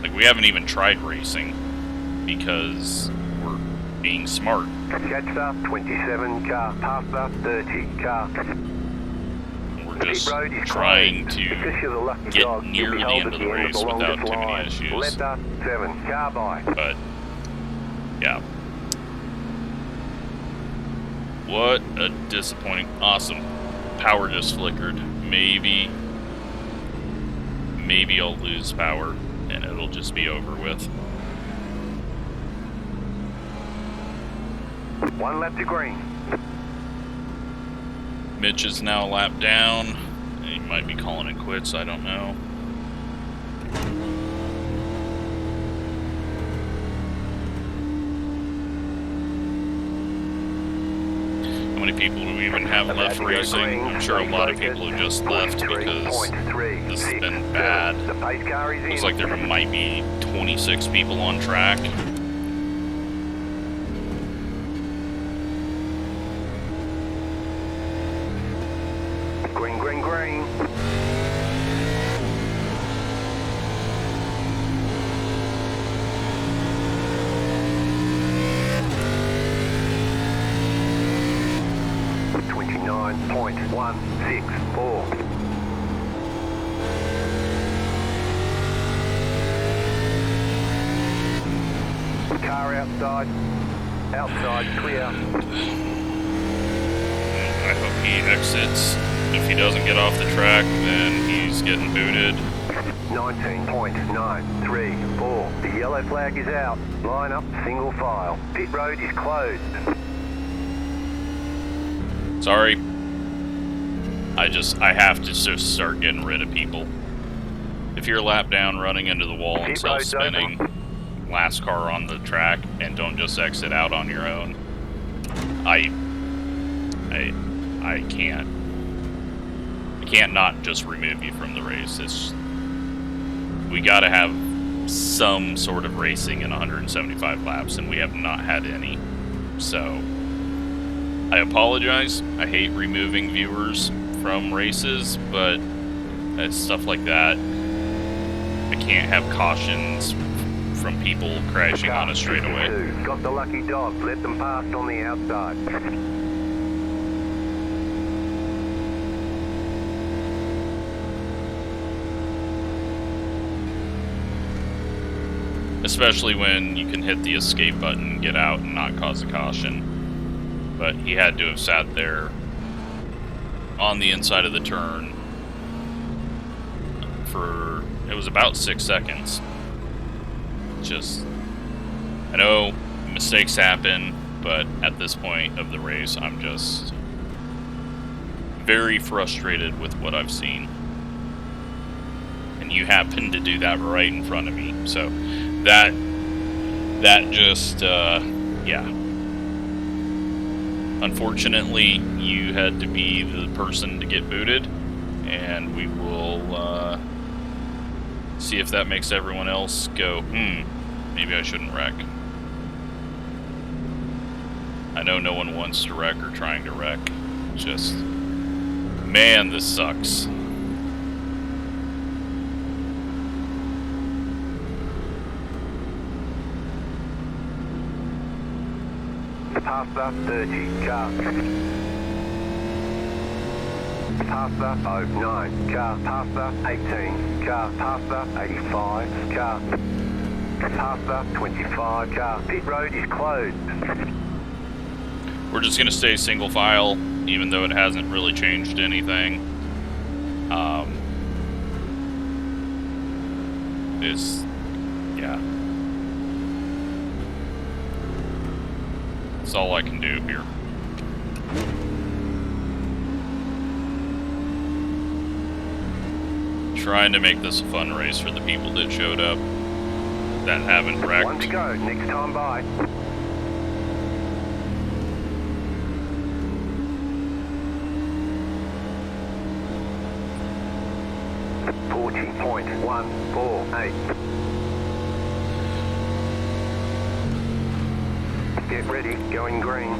Like, we haven't even tried racing because we're being smart. Catch the 27 car, past the 30 car. We're just trying to get near the end of the race without too many issues. Let the 7 car by. But, yeah. What a disappointing. Awesome. Power just flickered. Maybe I'll lose power and it'll just be over with. 1 lap to green. Mitch is now a lap down. He might be calling it quits, I don't know. How many people do we even have left racing? I'm sure a lot of people have just left because this has been bad. Looks like there might be 26 people on track. Green, green, green. .164. Car outside. Outside, clear. I hope he exits. If he doesn't get off the track, then he's getting booted. 19.934. The yellow flag is out. Line up, single file. Pit road is closed. Sorry. I have to just start getting rid of people. If you're lap down running into the wall and self-spinning, last car on the track, and don't just exit out on your own. I can't not just remove you from the race. We gotta have some sort of racing in 175 laps, and we have not had any. So, I apologize. I hate removing viewers from races, but stuff like that, I can't have cautions from people crashing on a straightaway. Got the lucky dog. Let them pass on the outside. Especially when you can hit the escape button, get out, and not cause a caution. But he had to have sat there on the inside of the turn for, it was about 6 seconds. Just, I know mistakes happen, but at this point of the race, I'm just very frustrated with what I've seen. And you happen to do that right in front of me. So that just, yeah. Unfortunately, you had to be the person to get booted, and we will see if that makes everyone else go, maybe I shouldn't wreck. I know no one wants to wreck or trying to wreck. Just, man, this sucks. Pasta 30, car. Pasta 09, car. Pasta 18, car. Pasta 85, car. Pasta 25, car. Pit road is closed. We're just going to stay single file, even though it hasn't really changed anything. Yeah. That's all I can do here. Trying to make this a fun race for the people that showed up that haven't wrecked. One to go, next time by. 40.148. Get ready, going green.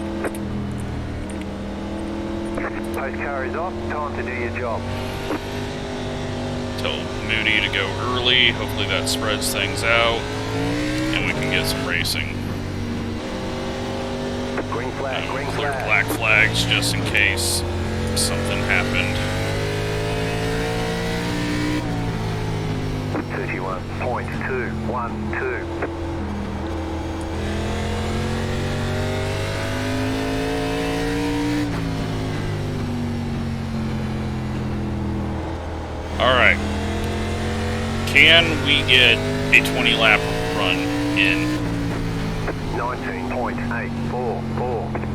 Post car is off, time to do your job. Tell Moody to go early, hopefully that spreads things out, and we can get some racing. Green flag, green Clear flag. black flags just in case something happened. 31.212. Alright. Can we get a 20 lap run in? 19.844.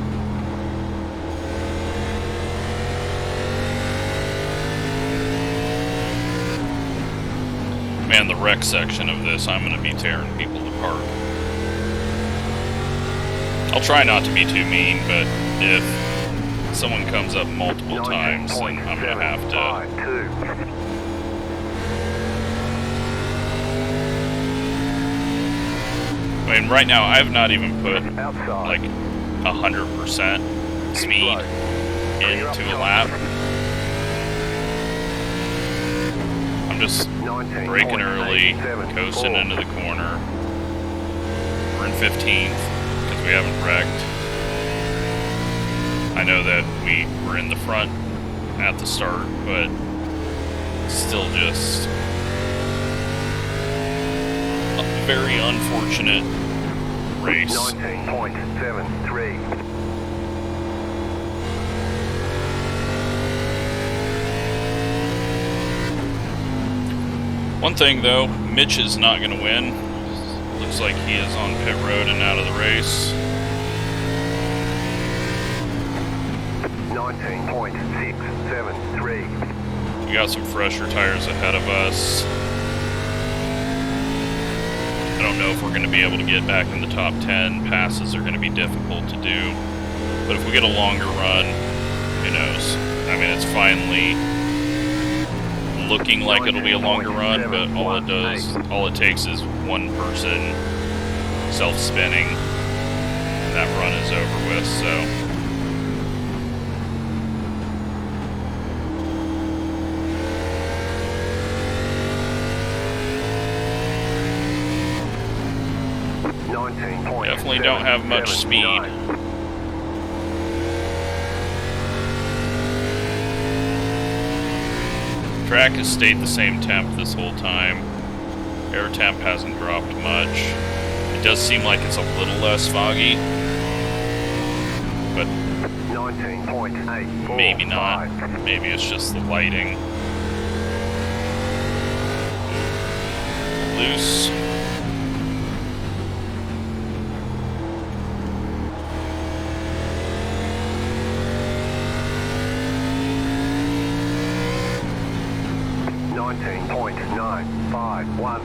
Man, the wreck section of this, I'm going to be tearing people apart. I'll try not to be too mean, but if someone comes up multiple times, then I'm going to have to... I mean, right now, I've not even put, like, 100% speed into a lap. I'm just braking early, coasting into the corner. We're in 15th, because we haven't wrecked. I know that we were in the front at the start, but still just a very unfortunate race. 19.73. One thing though, Mitch is not going to win. Looks like he is on pit road and out of the race. 19.673. We got some fresher tires ahead of us. I don't know if we're going to be able to get back in the top 10. Passes are going to be difficult to do. But if we get a longer run, who knows? I mean, it's finally looking like it'll be a longer run, but all it takes is one person self-spinning, and that run is over with, so. Definitely don't have much speed. Track has stayed the same temp this whole time. Air temp hasn't dropped much. It does seem like it's a little less foggy, but 19.8. maybe not. Maybe it's just the lighting. Loose. .951.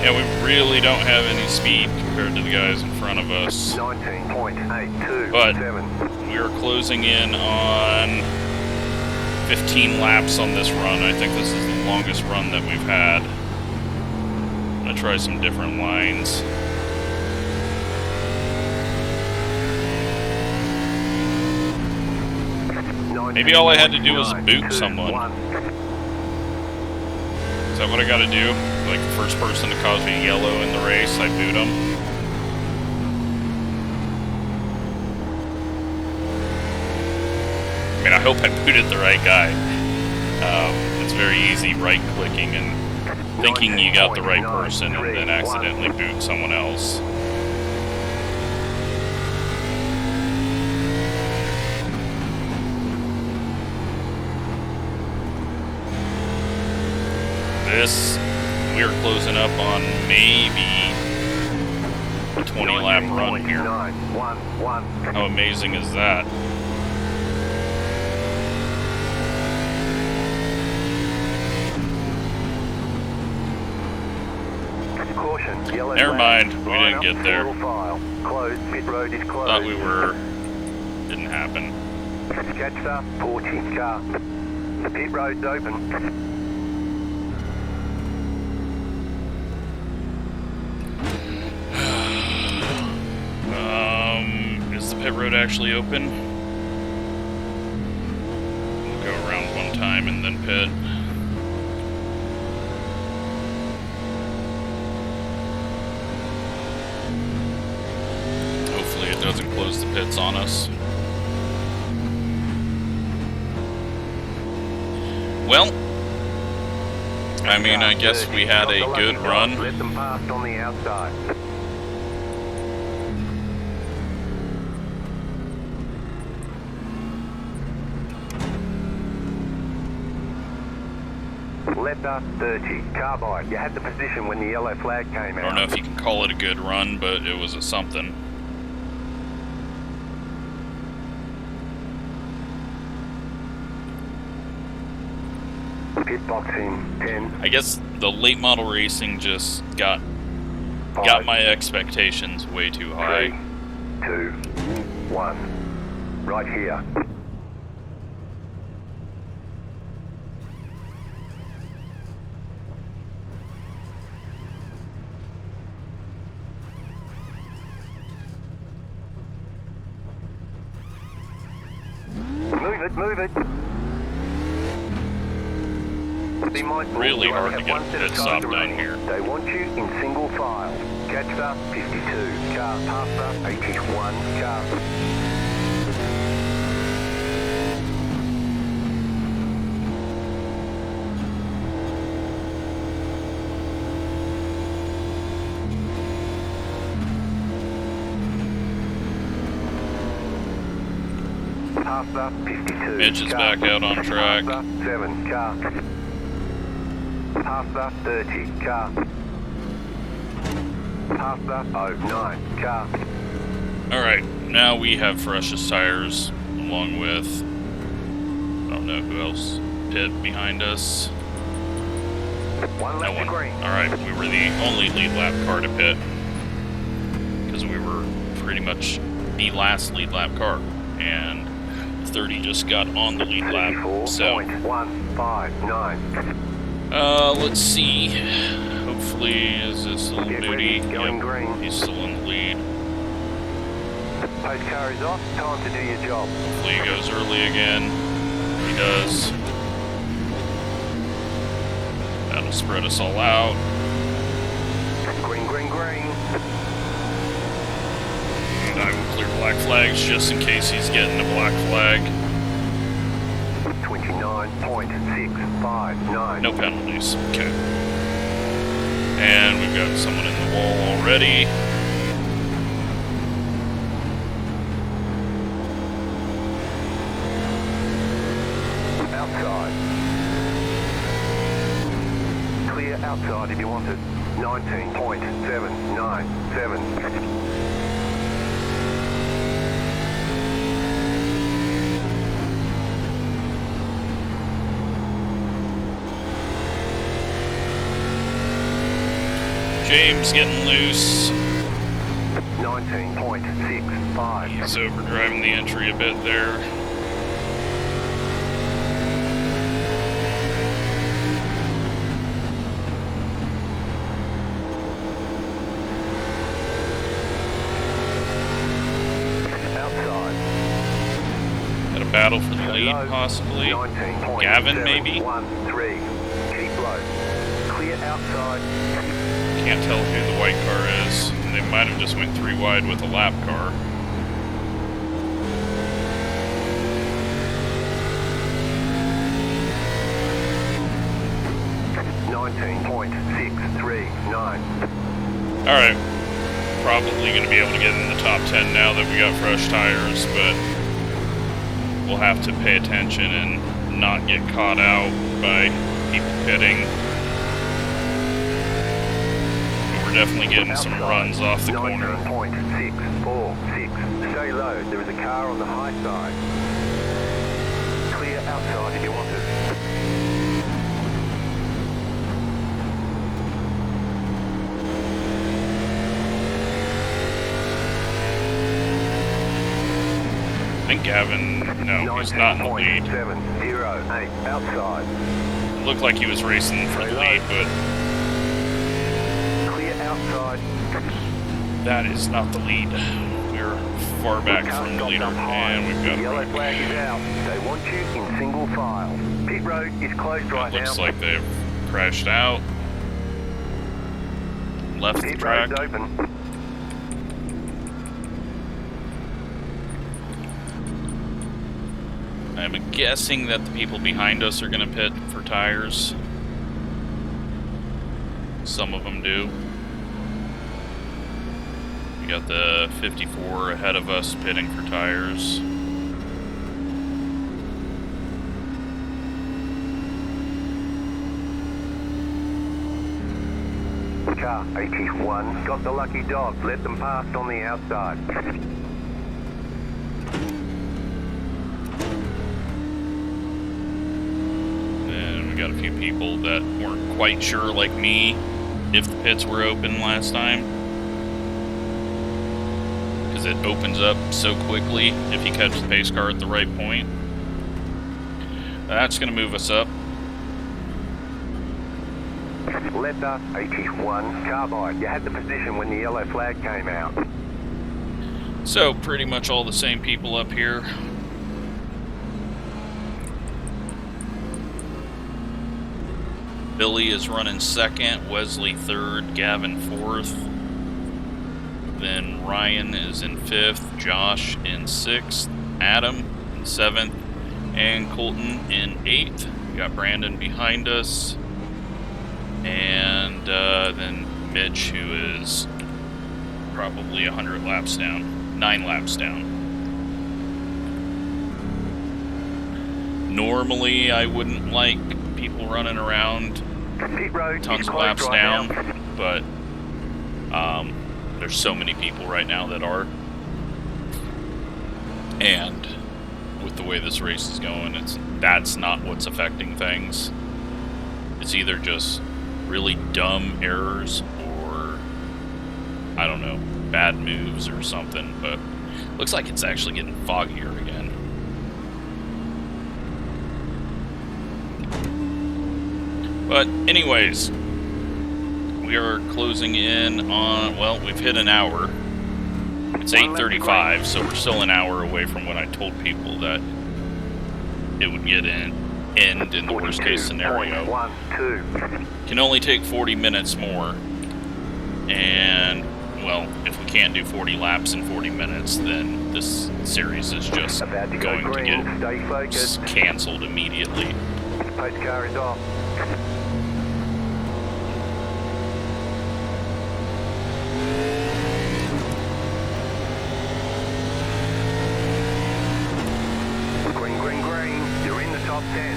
Yeah, we really don't have any speed compared to the guys in front of us. 19.827. But we are closing in on 15 laps on this run. I think this is the longest run that we've had. I'm gonna try some different lines. Maybe all I had to do was boot someone. Is that what I gotta do? Like the first person to cause me yellow in the race, I boot them? I mean, I hope I booted the right guy. It's very easy right-clicking and thinking you got the right person and then accidentally boot someone else. This, we are closing up on maybe a 20-lap run here. How amazing is that? Never mind, we didn't get there. Thought we were. Didn't happen. Catch up, 40 car. The pit road's open. Is the pit road actually open? We'll go around one time and then pit. Hopefully it doesn't close the pits on us. Well, I mean, I guess we had a good run. Let them pass on the outside. Letter 30, carbide. You had the position when the yellow flag came out. I don't know if you can call it a good run, but it was a something. Pit boxing 10. I guess the late model racing just got my expectations way too high. 3, 2, 1. Right here. Move it. Be mindful, Really you hard only to have get one set of pit cars stop down remaining. here. They want you in single file. Catcher 52, car passer 81, car. Passer 52. Mitch is back out on track. Passer 7, car. Passer 30, car. Passer 09, car. Alright, now we have freshest tires, along with, I don't know who else, pit behind us. One left to green. Alright, we were the only lead lap car to pit, because we were pretty much the last lead lap car, and 30 just got on the lead lap, so 34.159. Let's see. Hopefully, is this little booty? Going green. He's still in the lead. Post car is off. Time to do your job. Hopefully he goes early again. He does. That'll spread us all out. Green, green, green. And I will clear black flags just in case he's getting a black flag. 29.659. No penalties. Okay. And we've got someone in the wall already. Outside. Clear outside if you want it. 19.797. James getting loose. 19.65. He's overdriving the entry a bit there. Outside. Got a battle for the lead, possibly. Gavin, maybe? 13. Keep low. Clear outside. Can't tell who the white car is. They might have just went 3 wide with a lap car. .639. Alright. Probably going to be able to get in the top 10 now that we got fresh tires, but we'll have to pay attention and not get caught out by people pitting. But we're definitely getting some runs off the corner. 19.646. Stay low. There is a car on the high side. Clear outside if you want it. I think Gavin, no, he's not in the lead. 708 outside. It looked like he was racing for the lead, but Clear outside. that is not the lead. We're far back from the leader, and we've got Yellow flag is out. They want you in single file. Pit road is closed right now. Looks like they've crashed out. Left the Pit track. road's open. I'm guessing that the people behind us are going to pit for tires. Some of them do. We got the 54 ahead of us pitting for tires. Car 81 got the lucky dog. Let them past on the outside. Got a few people that weren't quite sure, like me, if the pits were open last time, because it opens up so quickly if you catch the pace car at the right point. That's going to move us up. Letter 81 carbide. You had the position when the yellow flag came out. So pretty much all the same people up here. Billy is running second, Wesley third, Gavin fourth. Then Ryan is in fifth, Josh in sixth, Adam in seventh, and Colton in eighth. We got Brandon behind us. And then Mitch, who is probably 100 laps down, 9 laps down. Normally, I wouldn't like people running around tons of laps down, but there's so many people right now that are. And with the way this race is going, that's not what's affecting things. It's either just really dumb errors or, I don't know, bad moves or something, but looks like it's actually getting foggier again. But anyways, we are closing in on, well, we've hit an hour. It's 8:35, so we're still an hour away from when I told people that it would get end in the worst case scenario. Can only take 40 minutes more. And, well, if we can't do 40 laps in 40 minutes, then this series is just going to get canceled immediately. Pace car is off. Green. You're in the top 10.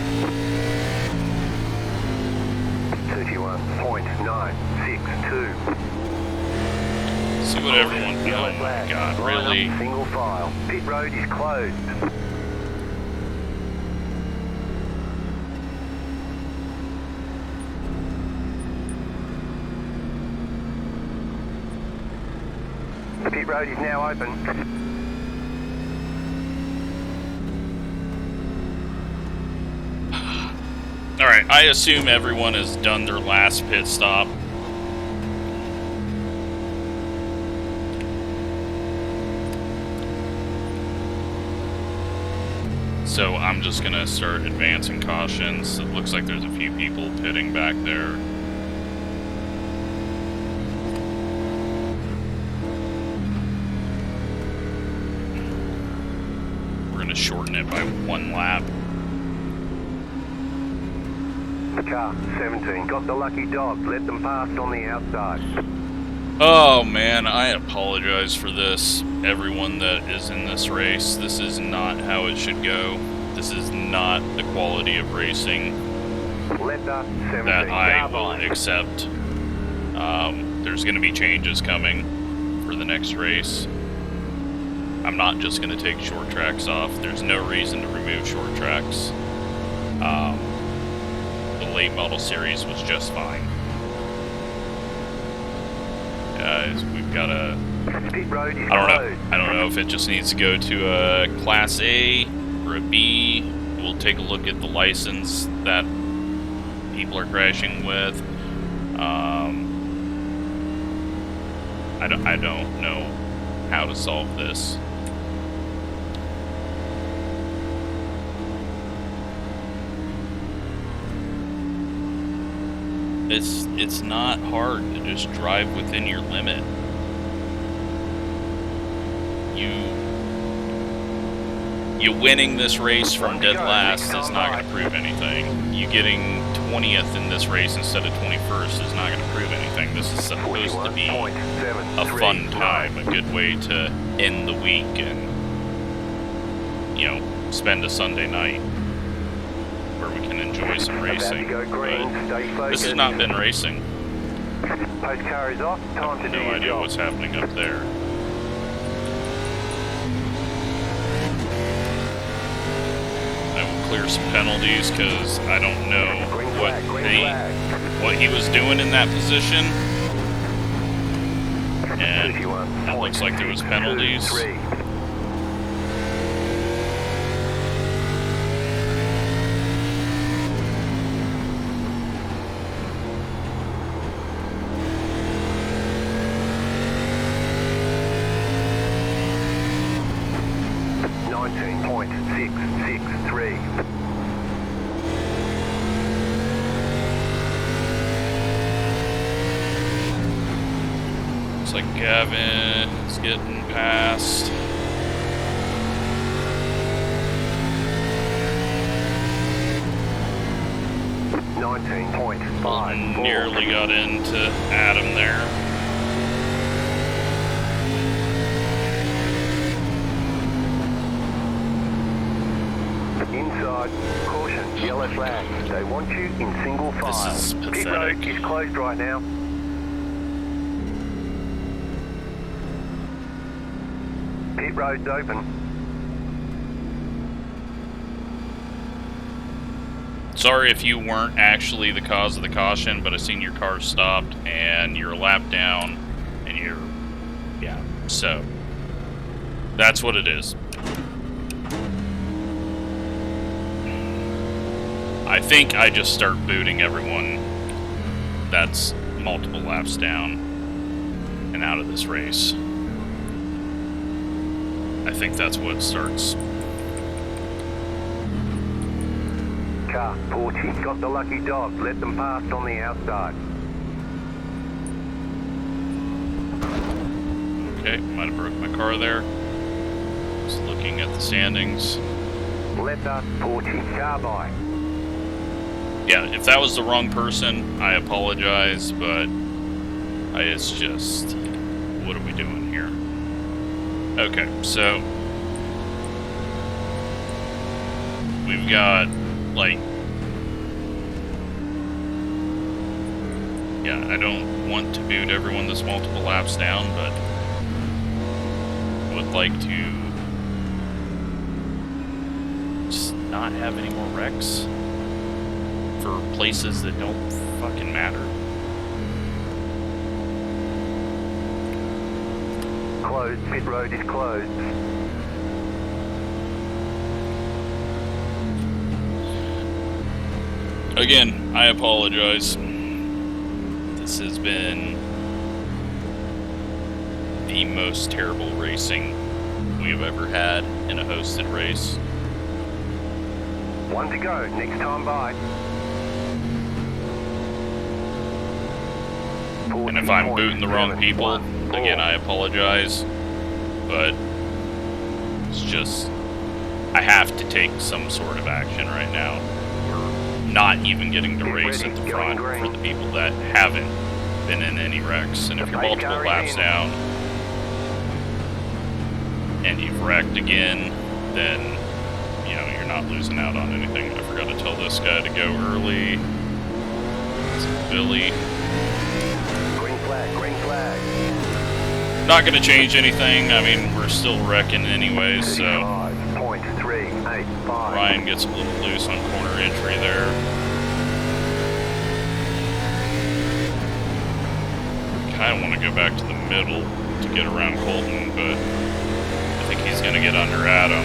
31.962. See what everyone... Oh my god, really? Single file. Pit road is closed. Pit road is now open. Alright, I assume everyone has done their last pit stop. So I'm just gonna start advancing cautions. It looks like there's a few people pitting back there. We're gonna shorten it by 1 lap. Car 17, got the lucky dog. Let them pass on the outside. Oh man, I apologize for this, everyone that is in this race. This is not how it should go. This is not the quality of racing that I will accept. There's going to be changes coming for the next race. I'm not just going to take short tracks off. There's no reason to remove short tracks. The late model series was just fine. Guys, we've got a... I don't know if it just needs to go to a Class A or a B. We'll take a look at the license that people are crashing with. I don't know how to solve this. It's not hard to just drive within your limit. You winning this race from dead last is not going to prove anything. You getting 20th in this race instead of 21st is not going to prove anything. This is supposed to be a fun time, a good way to end the week and, you know, spend a Sunday night where we can enjoy some racing. But this has not been racing. I have no idea what's happening up there. Clear some penalties because I don't know what he was doing in that position, and it looks like there was penalties. Like Gavin is getting past. Nearly got into Adam there. Inside, caution, yellow flag. They want you in single file. This is pathetic. Pit road is closed right now. Pit road's open. Sorry if you weren't actually the cause of the caution, but I seen your car stopped and you're a lap down and yeah, so that's what it is. I think I just start booting everyone that's multiple laps down and out of this race. I think that's what starts. Car 40, got the lucky dog. Let them pass on the outside. Okay, might have broke my car there. Just looking at the standings. Letter 40, car by. Yeah, if that was the wrong person, I apologize, but it's just, what are we doing here? Okay, so we've got, like, yeah, I don't want to boot everyone that's multiple laps down, but I would like to just not have any more wrecks for places that don't fucking matter. closed. Pit road is closed. Again, I apologize. This has been the most terrible racing we have ever had in a hosted race. One to go, next time by. And if I'm booting the wrong people, again, I apologize. But it's just, I have to take some sort of action right now. We're not even getting to race at the front for the people that haven't been in any wrecks. And if you're multiple laps down and you've wrecked again, then, you know, you're not losing out on anything. I forgot to tell this guy to go early. It's Billy. Green flag, green flag. Not going to change anything. I mean, we're still wrecking anyways, so 5.385. Ryan gets a little loose on corner entry there. Kind of want to go back to the middle to get around Colton, but I think he's going to get under Adam.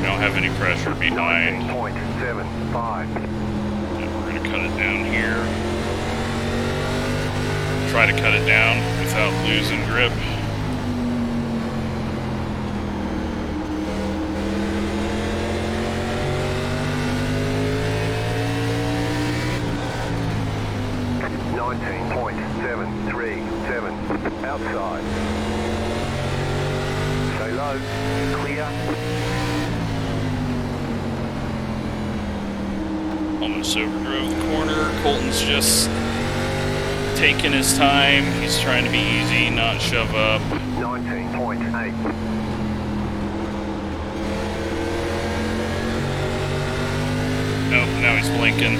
We don't have any pressure behind. 19.75. And we're going to cut it down here. Try to cut it down without losing grip. Outside. Stay low. Clear. Almost overdrove the corner. Colton's just taking his time. He's trying to be easy, not shove up. 19.8. Nope, now he's blinking.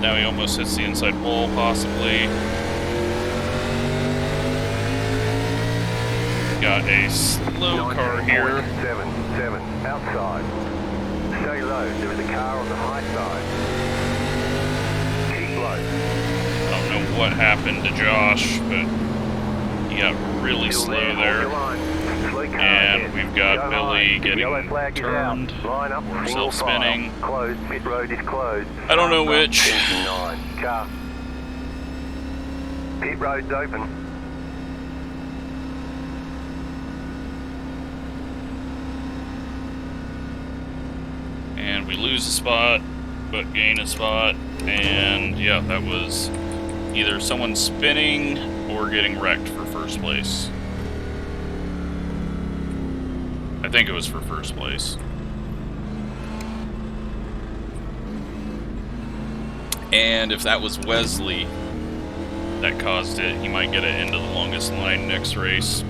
Now he almost hits the inside wall, possibly. Got a slow car here. 77. Outside. Stay low. There is a car on the high side. Keep low. I don't know what happened to Josh, but he got really slow there. And we've got Billy getting turned. We're still spinning. Closed. Pit road is closed. I don't know which. Car. Pit road's open. And we lose a spot, but gain a spot. And yeah, that was either someone spinning or getting wrecked for first place. I think it was for first place. And if that was Wesley that caused it, he might get it into the longest line next race.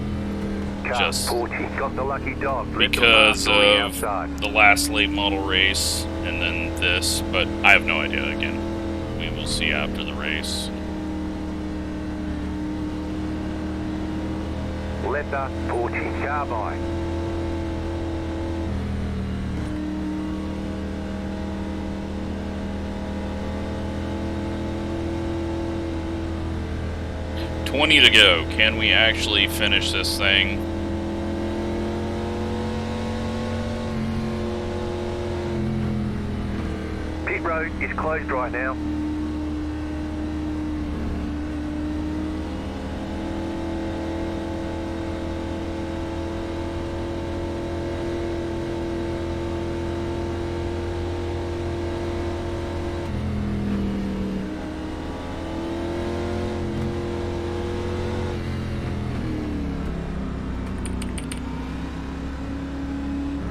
Just got the lucky dog. because of the last late model race and then this, but I have no idea. Again, we will see after the race. Letter 40, car by. $20 to go. Can we actually finish this thing? Pit road is closed right now.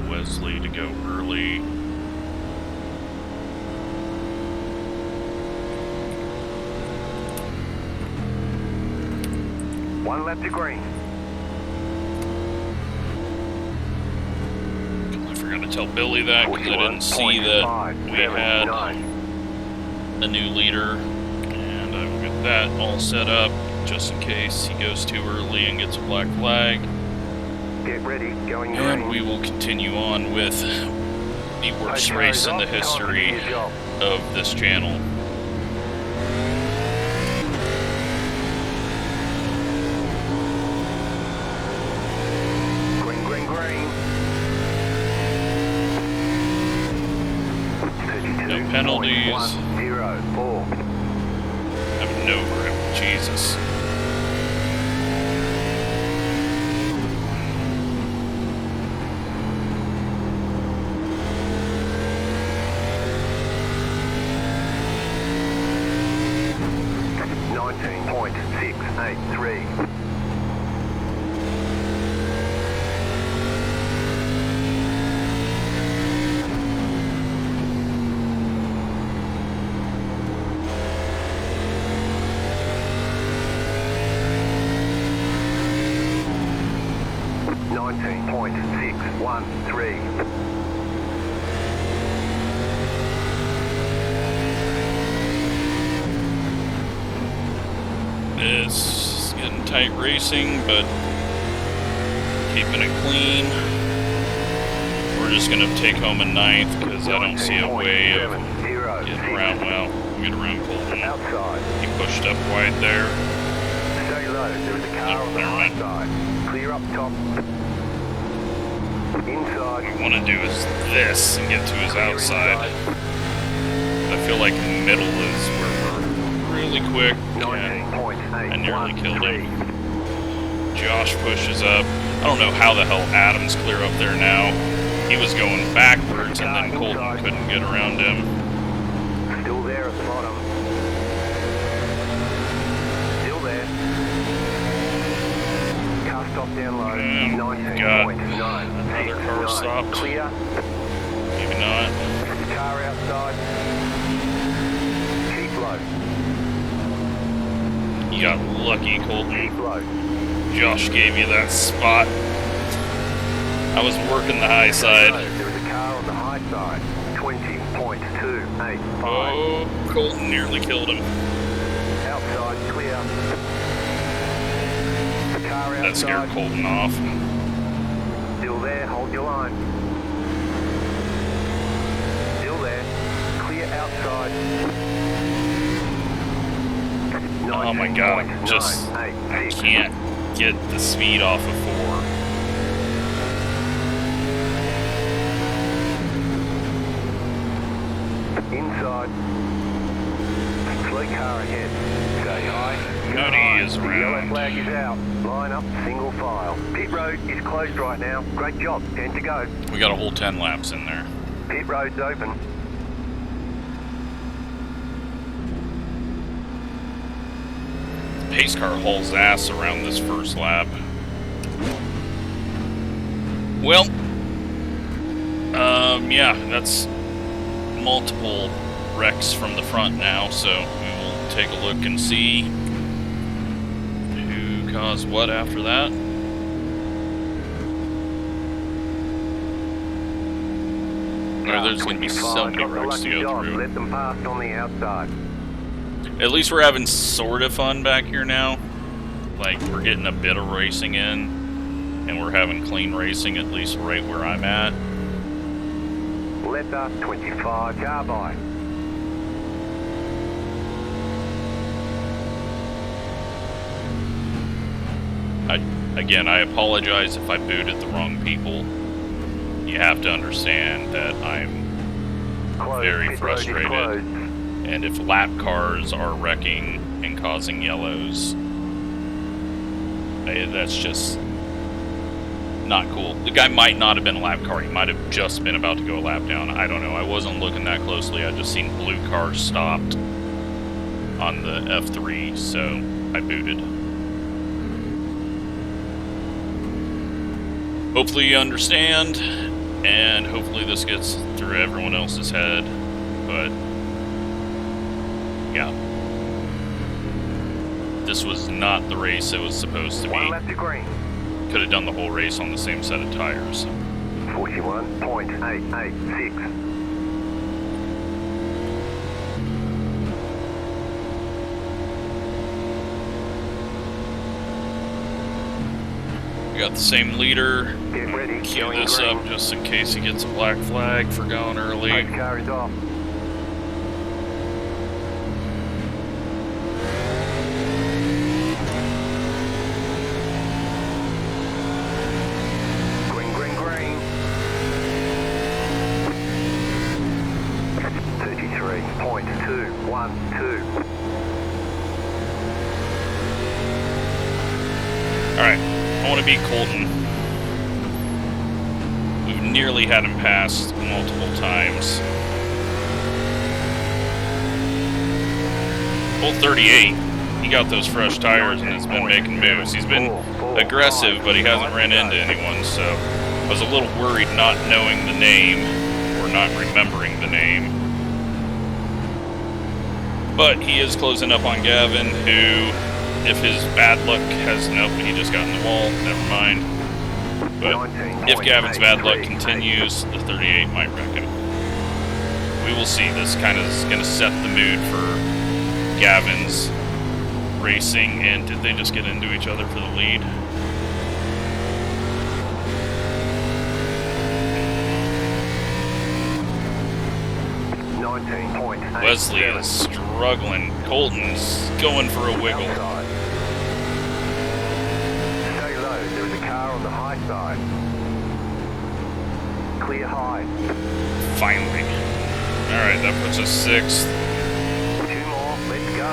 Wesley to go early. One left to green. I forgot to tell Billy that because I didn't see that we had a new leader. And I will get that all set up just in case he goes too early and gets a black flag. Get ready, going And green. we will continue on with the worst race in the history of this channel. penalties. 104. I'm no grip. Jesus. It's getting tight racing, but keeping it clean. We're just going to take home a ninth because I don't see a way of getting around. Well, get around Colton. He pushed up wide there. Stay low. There's a car on the high side. Clear up top. Inside. What we want to do is this and get to his outside. I feel like middle is where we're really quick. I nearly killed him. Josh pushes up. I don't know how the hell Adam's clear up there now. He was going backwards and then Colton couldn't get around him. Still there at the bottom. Still there. Car stop down low. Got another car stopped. Clear. Maybe not. Car outside. Keep low. You got lucky, Colton. Keep low. Josh gave you that spot. I was working the high side. There was a car on the high side. 20.285. Oh, Colton nearly killed him. Outside, clear. Car outside. That scared Colton off. Still there, hold your line. Still there. Clear outside. Oh my god, just can't get the speed off of 4. Inside. Slow car ahead. Stay high. Moody is The yellow around. flag is out. Line up, single file. Pit road is closed right now. Great job. 10 to go. We got a whole 10 laps in there. Pit road's open. Pace car hauls ass around this first lap. Well, yeah, that's multiple wrecks from the front now, so we will take a look and see who caused what after that. There's going to be so many wrecks to go through. Let them pass on the outside. At least we're having sort of fun back here now. Like, we're getting a bit of racing in, and we're having clean racing, at least right where I'm at. Letter 25, car by. Again, I apologize if I booted the wrong people. You have to understand that I'm very frustrated. And if lap cars are wrecking and causing yellows, that's just not cool. The guy might not have been a lap car. He might have just been about to go a lap down. I don't know. I wasn't looking that closely. I just seen blue cars stopped on the F3, so I booted. Hopefully you understand, and hopefully this gets through everyone else's head, but yeah. This was not the race it was supposed to be. 1 lap to green. Could have done the whole race on the same set of tires. 41.886. We got the same leader. Get ready. Cue Going this green. up just in case he gets a black flag for going early. Race car is off. Green, green, green. 33. Alright, I want to beat Colton. We've nearly had him passed multiple times. Hole 38, he got those fresh tires and has been making moves. He's been aggressive, but he hasn't ran into anyone, so I was a little worried not knowing the name, or not remembering the name. But he is closing up on Gavin, who, if his bad luck has... Nope, he just got in the wall, never mind. But if Gavin's bad luck continues, the 38 might wreck him. We will see. This kind of is going to set the mood for Gavin's racing. And did they just get into each other for the lead? Wesley is struggling. Colton's going for a wiggle. Stay low. There was a car on the high side. Clear high. Finally. Alright, that puts us 6th. 2 more. Let's go.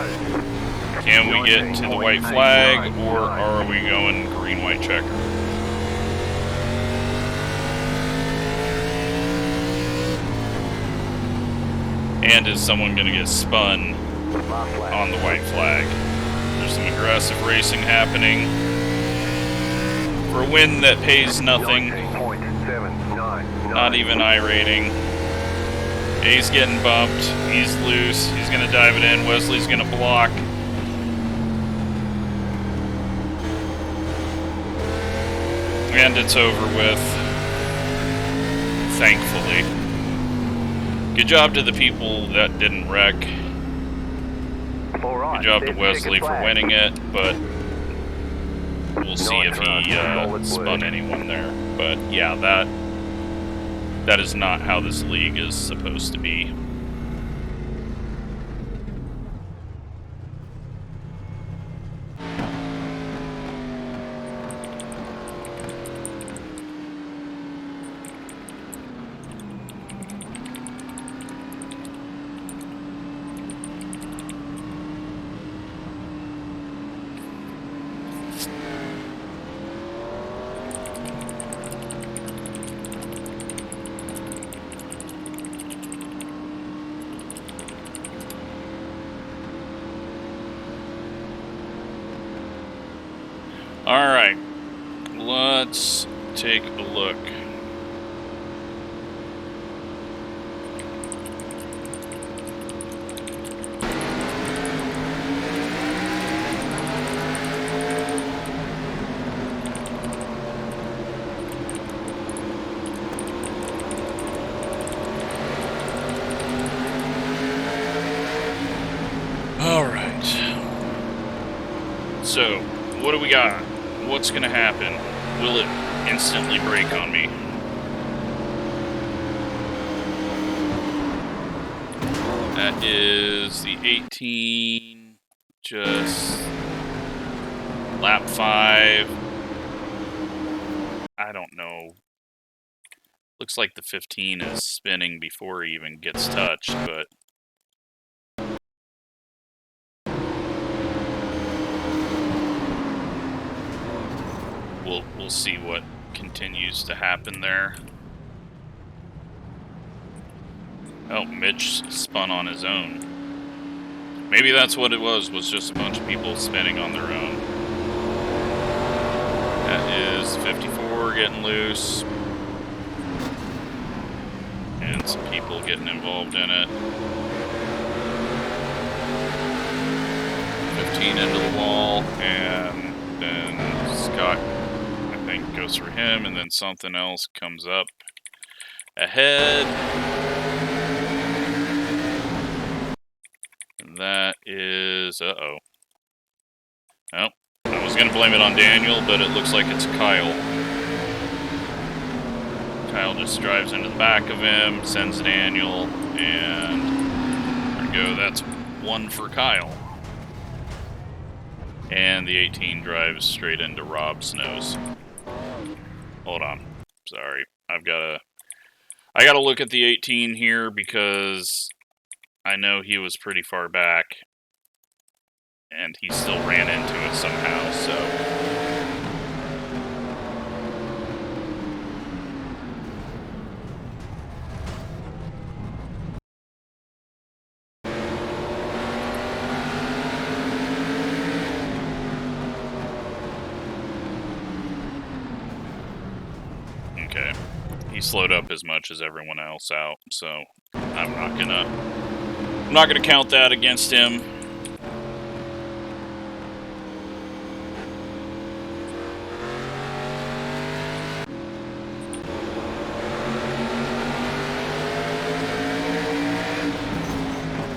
Can we get to the white flag, or are we going green-white checker? And is someone going to get spun on the white flag? There's some aggressive racing happening for a win that pays nothing. Not even I-rating. He's getting bumped. He's loose. He's going to dive it in. Wesley's going to block. And it's over with. Thankfully. Good job to the people that didn't wreck. Good job to Wesley for winning it, but we'll see if he spun anyone there. But yeah, that is not how this league is supposed to be. Alright, let's take a look. Alright. So, what do we got? What's going to happen? Will it instantly break on me? That is the 18, just lap 5. I don't know. Looks like the 15 is spinning before he even gets touched, but we'll see what continues to happen there. Oh, Mitch spun on his own. Maybe that's what it was just a bunch of people spinning on their own. That is 54 getting loose. And some people getting involved in it. 15 into the wall, and then Scott, I think, goes for him, and then something else comes up ahead. And that is, uh-oh. Oh, I was going to blame it on Daniel, but it looks like it's Kyle. Kyle just drives into the back of him, sends Daniel, and there we go. That's 1 for Kyle. And the 18 drives straight into Rob's nose. Hold on. Sorry. I gotta look at the 18 here because I know he was pretty far back. And he still ran into it somehow, so okay. He slowed up as much as everyone else out, so I'm not gonna count that against him.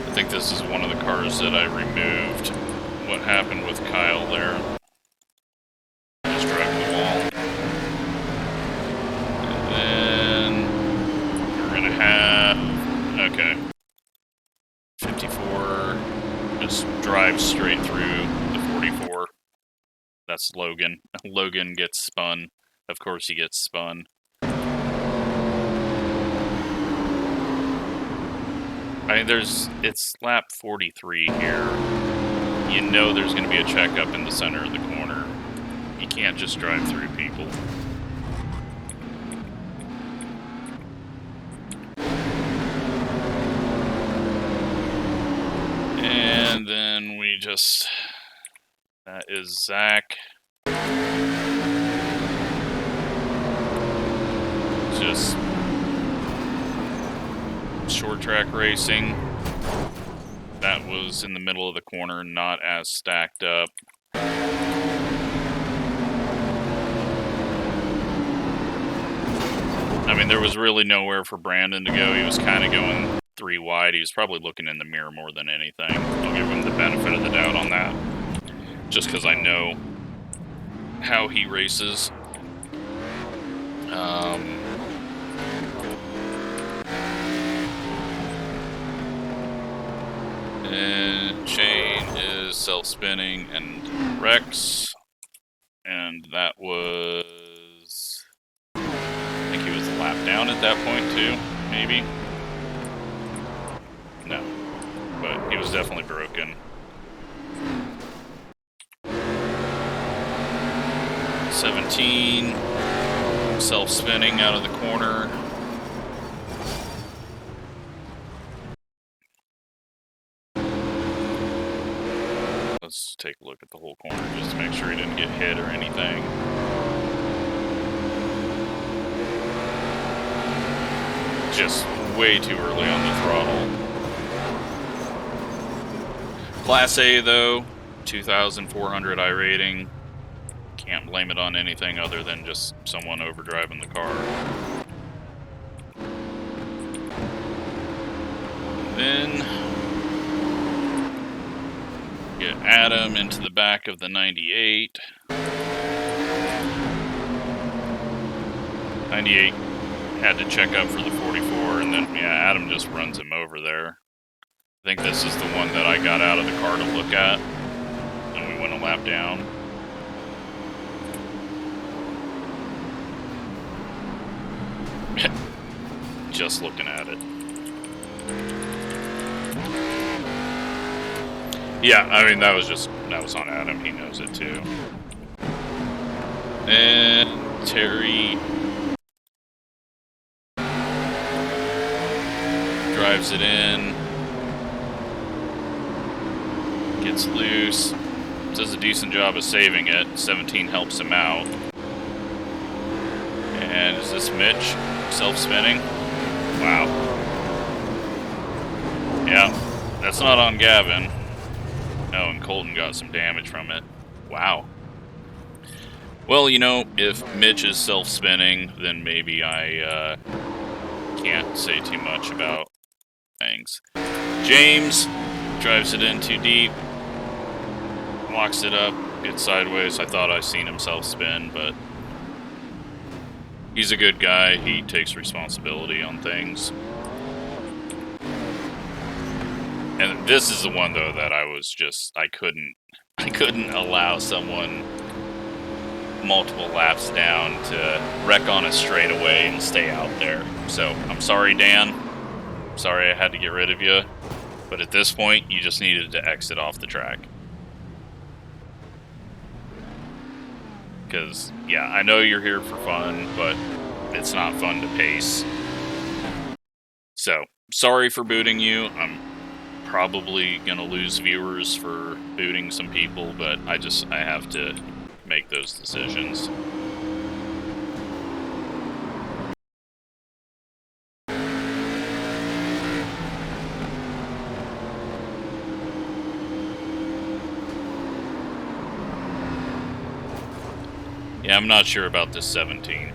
I think this is one of the cars that I removed. What happened with Kyle there? Just driving the wall. And then we're gonna have, okay, 54. Just drive straight through the 44. That's Logan. Logan gets spun. Of course he gets spun. I mean, it's lap 43 here. You know there's going to be a checkup in the center of the corner. You can't just drive through people. And then we just... That is Zach. Just... short track racing. That was in the middle of the corner, not as stacked up. I mean, there was really nowhere for Brandon to go. He was kind of going 3 wide. He was probably looking in the mirror more than anything. I'll give him the benefit of the doubt on that, just because I know how he races. And Shane is self-spinning and Rex. And that was... I think he was a lap down at that point too, maybe? No. But he was definitely broken. 17. Self-spinning out of the corner. Let's take a look at the whole corner just to make sure he didn't get hit or anything. Just way too early on the throttle. Class A though, 2,400 I rating. Can't blame it on anything other than just someone overdriving the car. Then get Adam into the back of the 98. 98 had to check up for the 44, and then, yeah, Adam just runs him over there. I think this is the one that I got out of the car to look at, and we went a lap down. Just looking at it. Yeah, I mean, that was on Adam. He knows it too. And Terry drives it in. Gets loose. Does a decent job of saving it. 17 helps him out. And is this Mitch? Self-spinning? Wow. Yeah, that's not on Gavin. Oh, and Colton got some damage from it. Wow. Well, you know, if Mitch is self-spinning, then maybe I can't say too much about things. James drives it in too deep. Locks it up. Gets sideways. I thought I seen him self-spin, but he's a good guy. He takes responsibility on things. And this is the one though that I was just I couldn't allow someone multiple laps down to wreck on a straightaway and stay out there. So I'm sorry, Dan. Sorry I had to get rid of you. But at this point, you just needed to exit off the track. Because, yeah, I know you're here for fun, but it's not fun to pace. So, sorry for booting you. I'm probably gonna lose viewers for booting some people, but I have to make those decisions. Yeah, I'm not sure about this 17.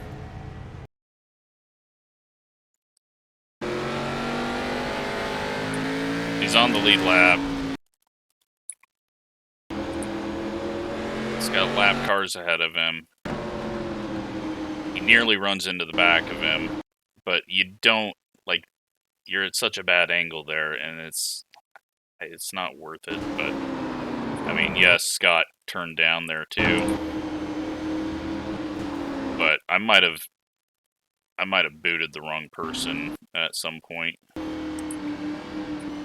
He's on the lead lap. He's got lap cars ahead of him. He nearly runs into the back of him, but you don't, like, you're at such a bad angle there, and it's not worth it. But I mean, yes, Scott turned down there too, but I might have booted the wrong person at some point.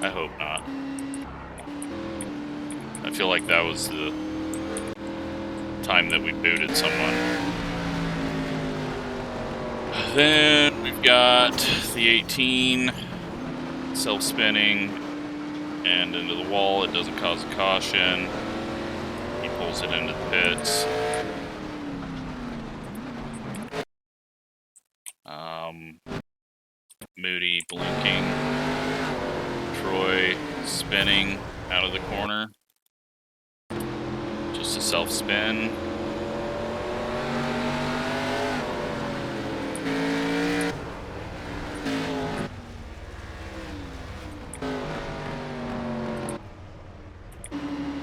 I hope not. I feel like that was the time that we booted someone. Then we've got the 18 self-spinning and into the wall. It doesn't cause a caution. He pulls it into the pits. Moody blinking. Troy spinning out of the corner. Just a self-spin.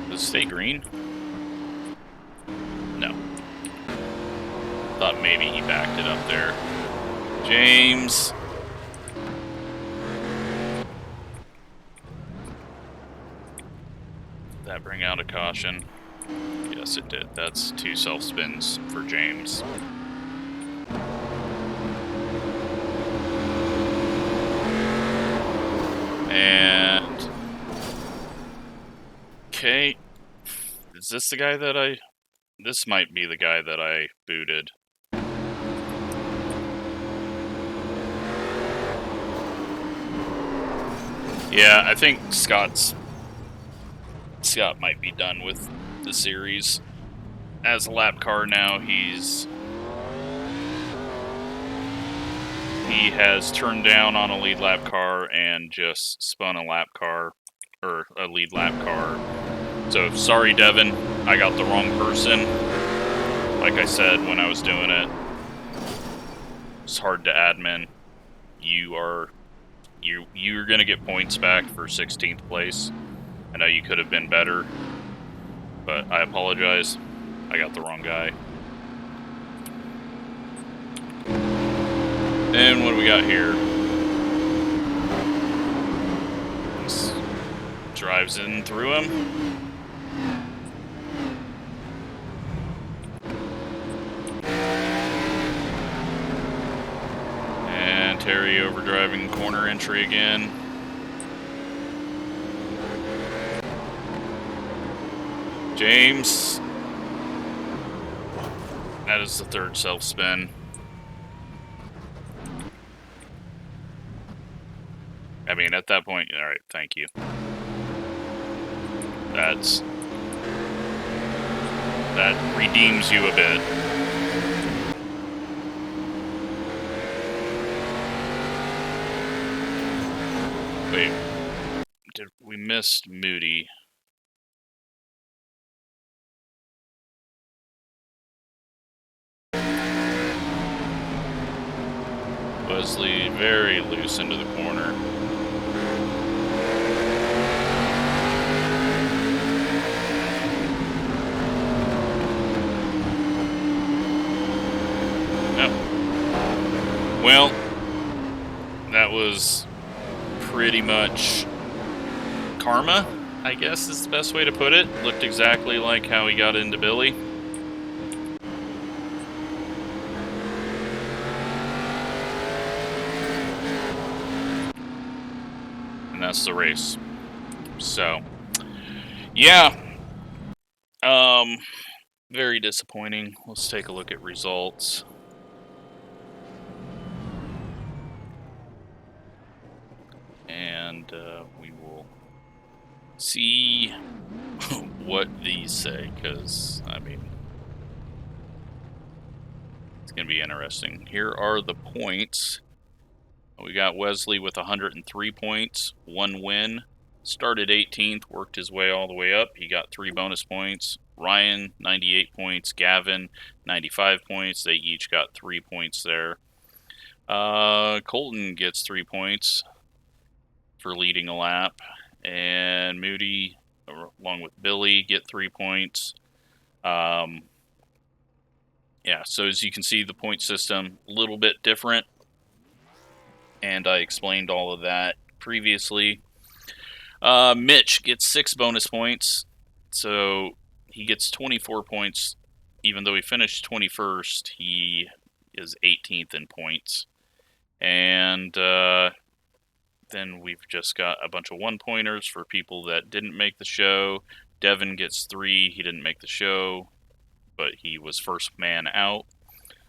Does it stay green? No. Thought maybe he backed it up there. James. Did that bring out a caution? Yes, it did. That's 2 self-spins for James. And... okay. Is this the guy that this might be the guy that I booted. Yeah, I think Scott might be done with the series. As a lap car now, he has turned down on a lead lap car and just spun a lap car, or a lead lap car. So, sorry Devin, I got the wrong person. Like I said when I was doing it, it's hard to admin. You're gonna get points back for 16th place. I know you could have been better, but I apologize. I got the wrong guy. And what do we got here? This drives in through him. And Terry overdriving corner entry again. James. That is the 3rd self-spin. I mean, at that point, alright, thank you. That redeems you a bit. Wait, we missed Moody. Wesley very loose into the corner. Well, that was pretty much karma, I guess is the best way to put it. Looked exactly like how he got into Billy. And that's the race. So, yeah. Very disappointing. Let's take a look at results. And we will see what these say, because, I mean, it's going to be interesting. Here are the points. We got Wesley with 103 points, 1 win. Started 18th, worked his way all the way up. He got 3 bonus points. Ryan, 98 points. Gavin, 95 points. They each got 3 points there. Colton gets 3 points for leading a lap. And Moody, along with Billy, get 3 points. Yeah, so as you can see, the point system a little bit different, and I explained all of that previously. Mitch gets 6 bonus points, so he gets 24 points. Even though he finished 21st, he is 18th in points. And then we've just got a bunch of 1-pointers for people that didn't make the show. Devin gets 3. He didn't make the show, but he was first man out.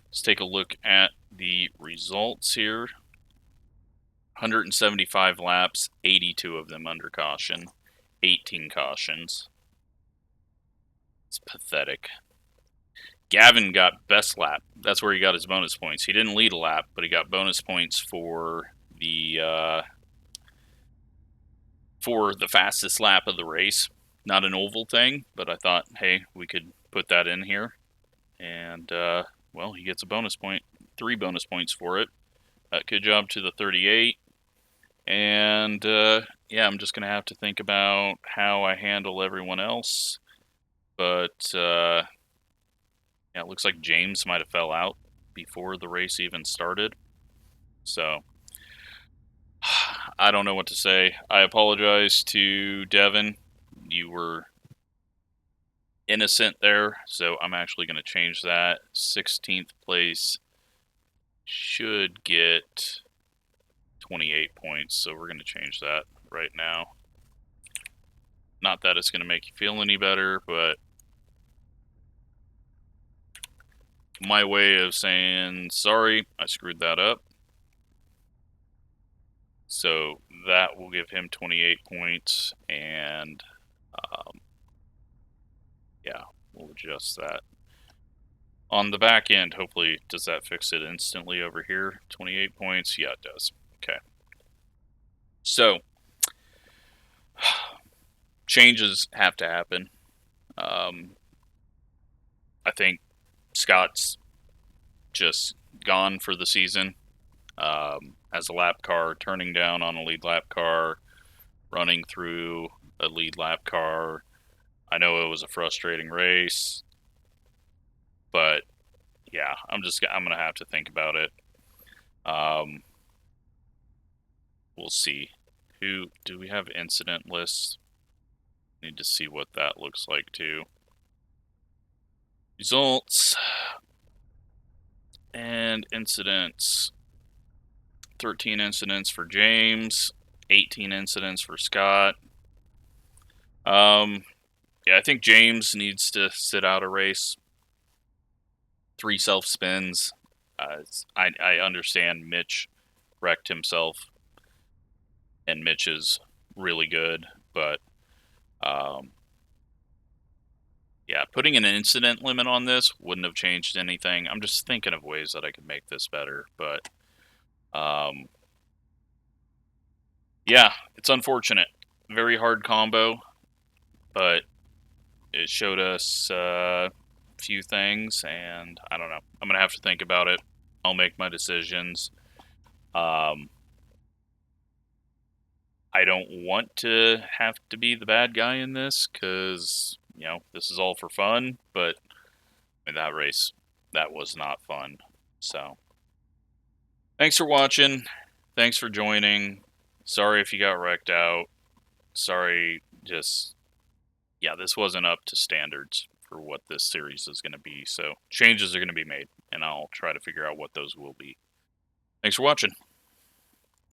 Let's take a look at the results here. 175 laps, 82 of them under caution, 18 cautions. It's pathetic. Gavin got best lap. That's where he got his bonus points. He didn't lead a lap, but he got bonus points for the fastest lap of the race. Not an oval thing, but I thought, hey, we could put that in here. And, well, he gets a bonus point, 3 bonus points for it. Good job to the 38. And, yeah, I'm just going to have to think about how I handle everyone else. But, yeah, it looks like James might have fell out before the race even started. So, I don't know what to say. I apologize to Devin. You were innocent there, so I'm actually going to change that. 16th place should get 28 points, so we're going to change that right now. Not that it's going to make you feel any better, but my way of saying sorry, I screwed that up. So that will give him 28 points, and yeah, we'll adjust that. On the back end, hopefully, does that fix it instantly over here? 28 points? Yeah, it does. Okay. So, changes have to happen. I think Scott's just gone for the season. As a lap car, turning down on a lead lap car, running through a lead lap car. I know it was a frustrating race, but yeah, I'm gonna have to think about it. We'll see. Who do we have incident lists? Need to see what that looks like too. Results and incidents. 13 incidents for James, 18 incidents for Scott. Yeah, I think James needs to sit out a race. 3 self spins. I understand Mitch wrecked himself, and Mitch is really good, but yeah, putting an incident limit on this wouldn't have changed anything. I'm just thinking of ways that I could make this better, but yeah, it's unfortunate. Very hard combo, but it showed us a few things, and I don't know. I'm going to have to think about it. I'll make my decisions. I don't want to have to be the bad guy in this because, you know, this is all for fun, but in that race, that was not fun. So, thanks for watching. Thanks for joining. Sorry if you got wrecked out. Sorry, just, yeah, this wasn't up to standards for what this series is going to be. So, changes are going to be made, and I'll try to figure out what those will be. Thanks for watching.